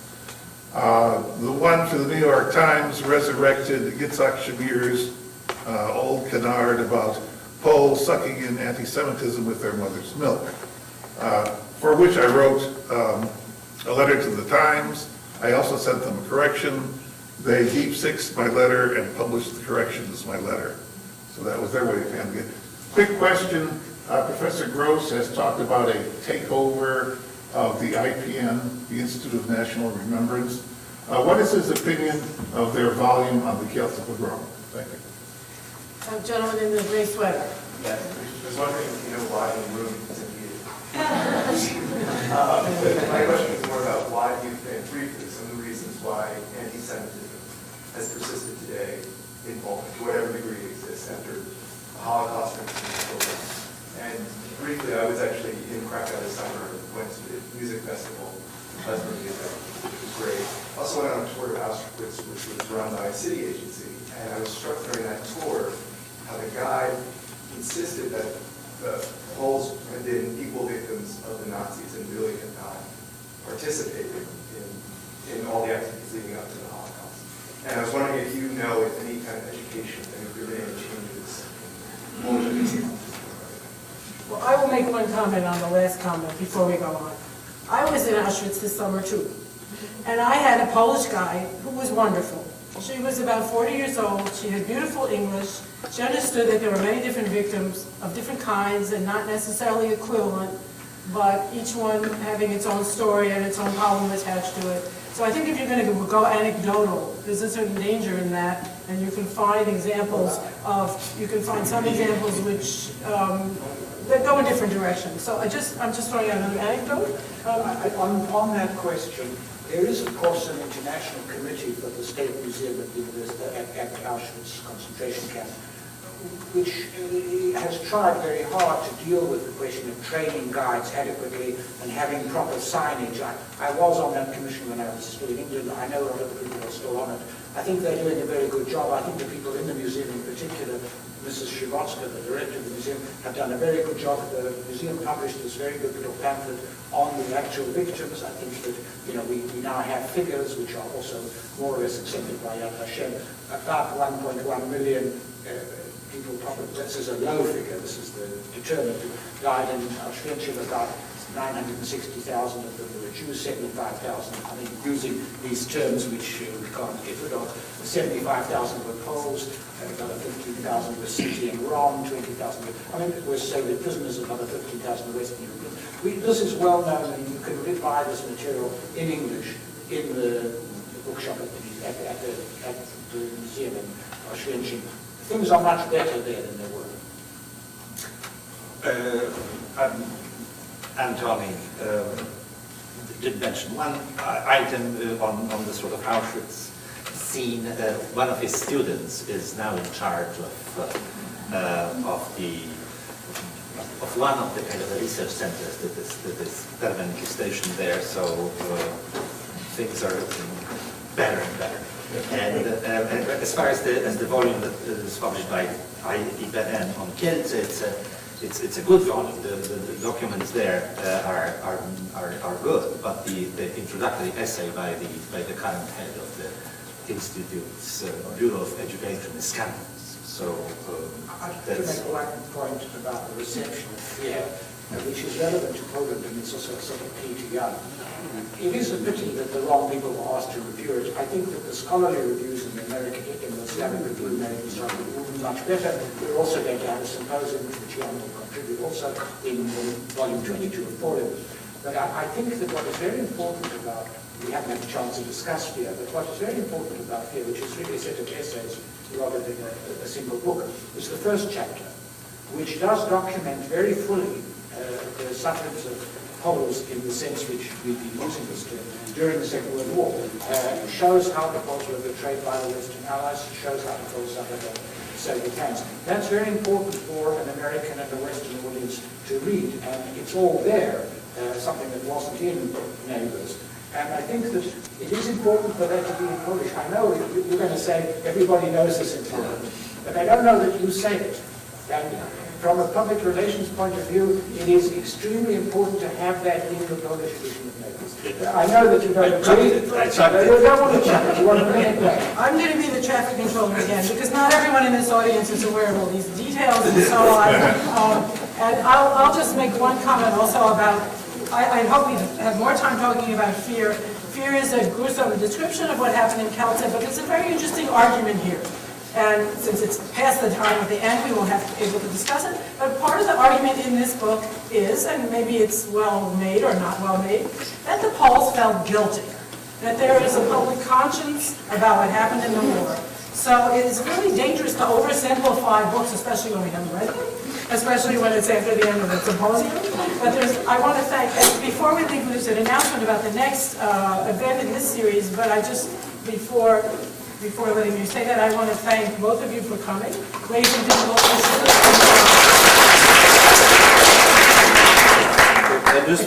The one for the New York Times resurrected Yitzhak Shamir's old canard about Poles sucking in anti-Semitism with their mother's milk, for which I wrote a letter to the Times. I also sent them a correction. They deep-sixed my letter and published the correction as my letter. So that was their way of handling it. Quick question. Professor Gross has talked about a takeover of the IPN, the Institute of National Remembrance. What is his opinion of their volume on the Kielce pogrom? Thank you. Gentleman in the gray sweater. Yes, I was wondering if you know why the room isn't heated. My question is more about why do you think, briefly, some of the reasons why anti-Semitism has persisted today in Poland, to whatever degree it exists, after the Holocaust program. And briefly, I was actually in Krakow this summer, went to the music festival, Lesbian Music, which was great. Also went on a tour of Auschwitz, which was run by a city agency, and I was struck during that tour how the guide insisted that the Poles had been equal victims of the Nazis and really had not participated in all the activities leading up to the Holocaust. And I was wondering if you know if any kind of education, and if there have been any changes in Polish education. Well, I will make one comment on the last comment before we go on. I was in Auschwitz this summer too, and I had a Polish guide who was wonderful. She was about 40 years old. She had beautiful English. She understood that there were many different victims of different kinds and not necessarily equivalent, but each one having its own story and its own problem attached to it. So I think if you're going to go anecdotal, there's a certain danger in that, and you can find examples of, some examples which that go in different directions. So I'm just throwing out another anecdote. On that question, there is, of course, an international committee for the State Museum at Auschwitz concentration camp, which has tried very hard to deal with the question of training guides adequately and having proper signage. I was on that commission when I was still in England. I know a lot of the people are still on it. I think they're doing a very good job. I think the people in the museum in particular, Mrs. Shivotska, the director of the museum, have done a very good job. The museum published this very good little pamphlet on the actual victims. I think that we now have figures which are also more or less accepted by Yad Vashem. About 1.1 million people probably. This is a low figure. This is the determined guide in Auschwitz. about 960,000 of them were Jews, 75,000, I mean, using these terms which we can't get rid of. 75,000 were Poles, another 15,000 were Sinti and Rom, 20,000 were, I mean, it was Soviet prisoners, another 15,000 were Western Europeans. This is well known, and you can buy this material in English in the bookshop at the museum in Auschwitz. Things are much better there than they were. Antony did mention one item on the sort of Auschwitz scene. One of his students is now in charge of one of the kind of the research centers that is permanently stationed there. So things are looking better and better. And as far as the volume that is published by IPN on Kielce, it's a good volume. The documents there are good, but the introductory essay by the current head of the Institute's Bureau of Education is scandalous. So I'd like to make one point about the reception of fear, which is relevant to Poland, and it's also sort of key to Jan. It is a pity that the wrong people were asked to review it. I think that the scholarly reviews in the American, in the Slavic review made much better. We're also going to have a symposium which Jan will contribute also in volume 22 of Poland. But I think that what is very important about, we haven't had a chance to discuss fear, but what is very important about fear, which is really a set of essays rather than a single book, is the first chapter, which does document very fully the sufferings of Poles in the sense which we've been using this term during the Second World War. It shows how the Poles were betrayed by the Western Allies, it shows how the Poles suffered at Soviet hands. That's very important for an American and a Western audience to read, and it's all there, something that wasn't in Neighbors. And I think that it is important for that to be in Polish. I know you're going to say everybody knows this in Poland, but I don't know that you say it. And from a public relations point of view, it is extremely important to have that in the Polish edition of Neighbors. I know that you don't agree. You don't want to chuck it. You want to bring it back. I'm going to be the traffic controller again, because not everyone in this audience is aware of all these details and so on. And I'll just make one comment also about, I hope we have more time talking about fear. Fear is a gruesome description of what happened in Kielce, but it's a very interesting argument here. And since it's past the time at the end, we won't have to be able to discuss it. But part of the argument in this book is, and maybe it's well made or not well made, that the Poles felt guilty, that there is a public conscience about what happened in the war. So it is really dangerous to oversimplify books, especially when we haven't read them, especially when it's after the end of the symposium. But I want to thank, before we leave, there's an announcement about the next event in this series, but I just, before letting you say that, I want to thank both of you for coming, raising difficult issues. And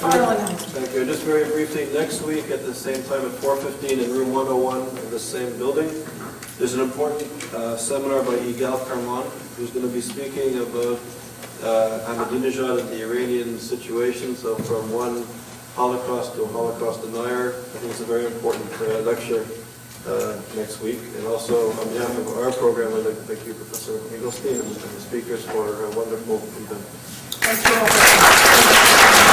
thank you. Just very briefly, next week at the same time at 4:15 in room 101 of the same building, there's an important seminar by Yigal Karman, who's going to be speaking about Ahmadinejad and the Iranian situation. So from one Holocaust to a Holocaust denier, I think it's a very important lecture next week. And also on behalf of our program, I'd like to thank you, Professor Eaglestein, and the speakers for a wonderful event. Thank you all.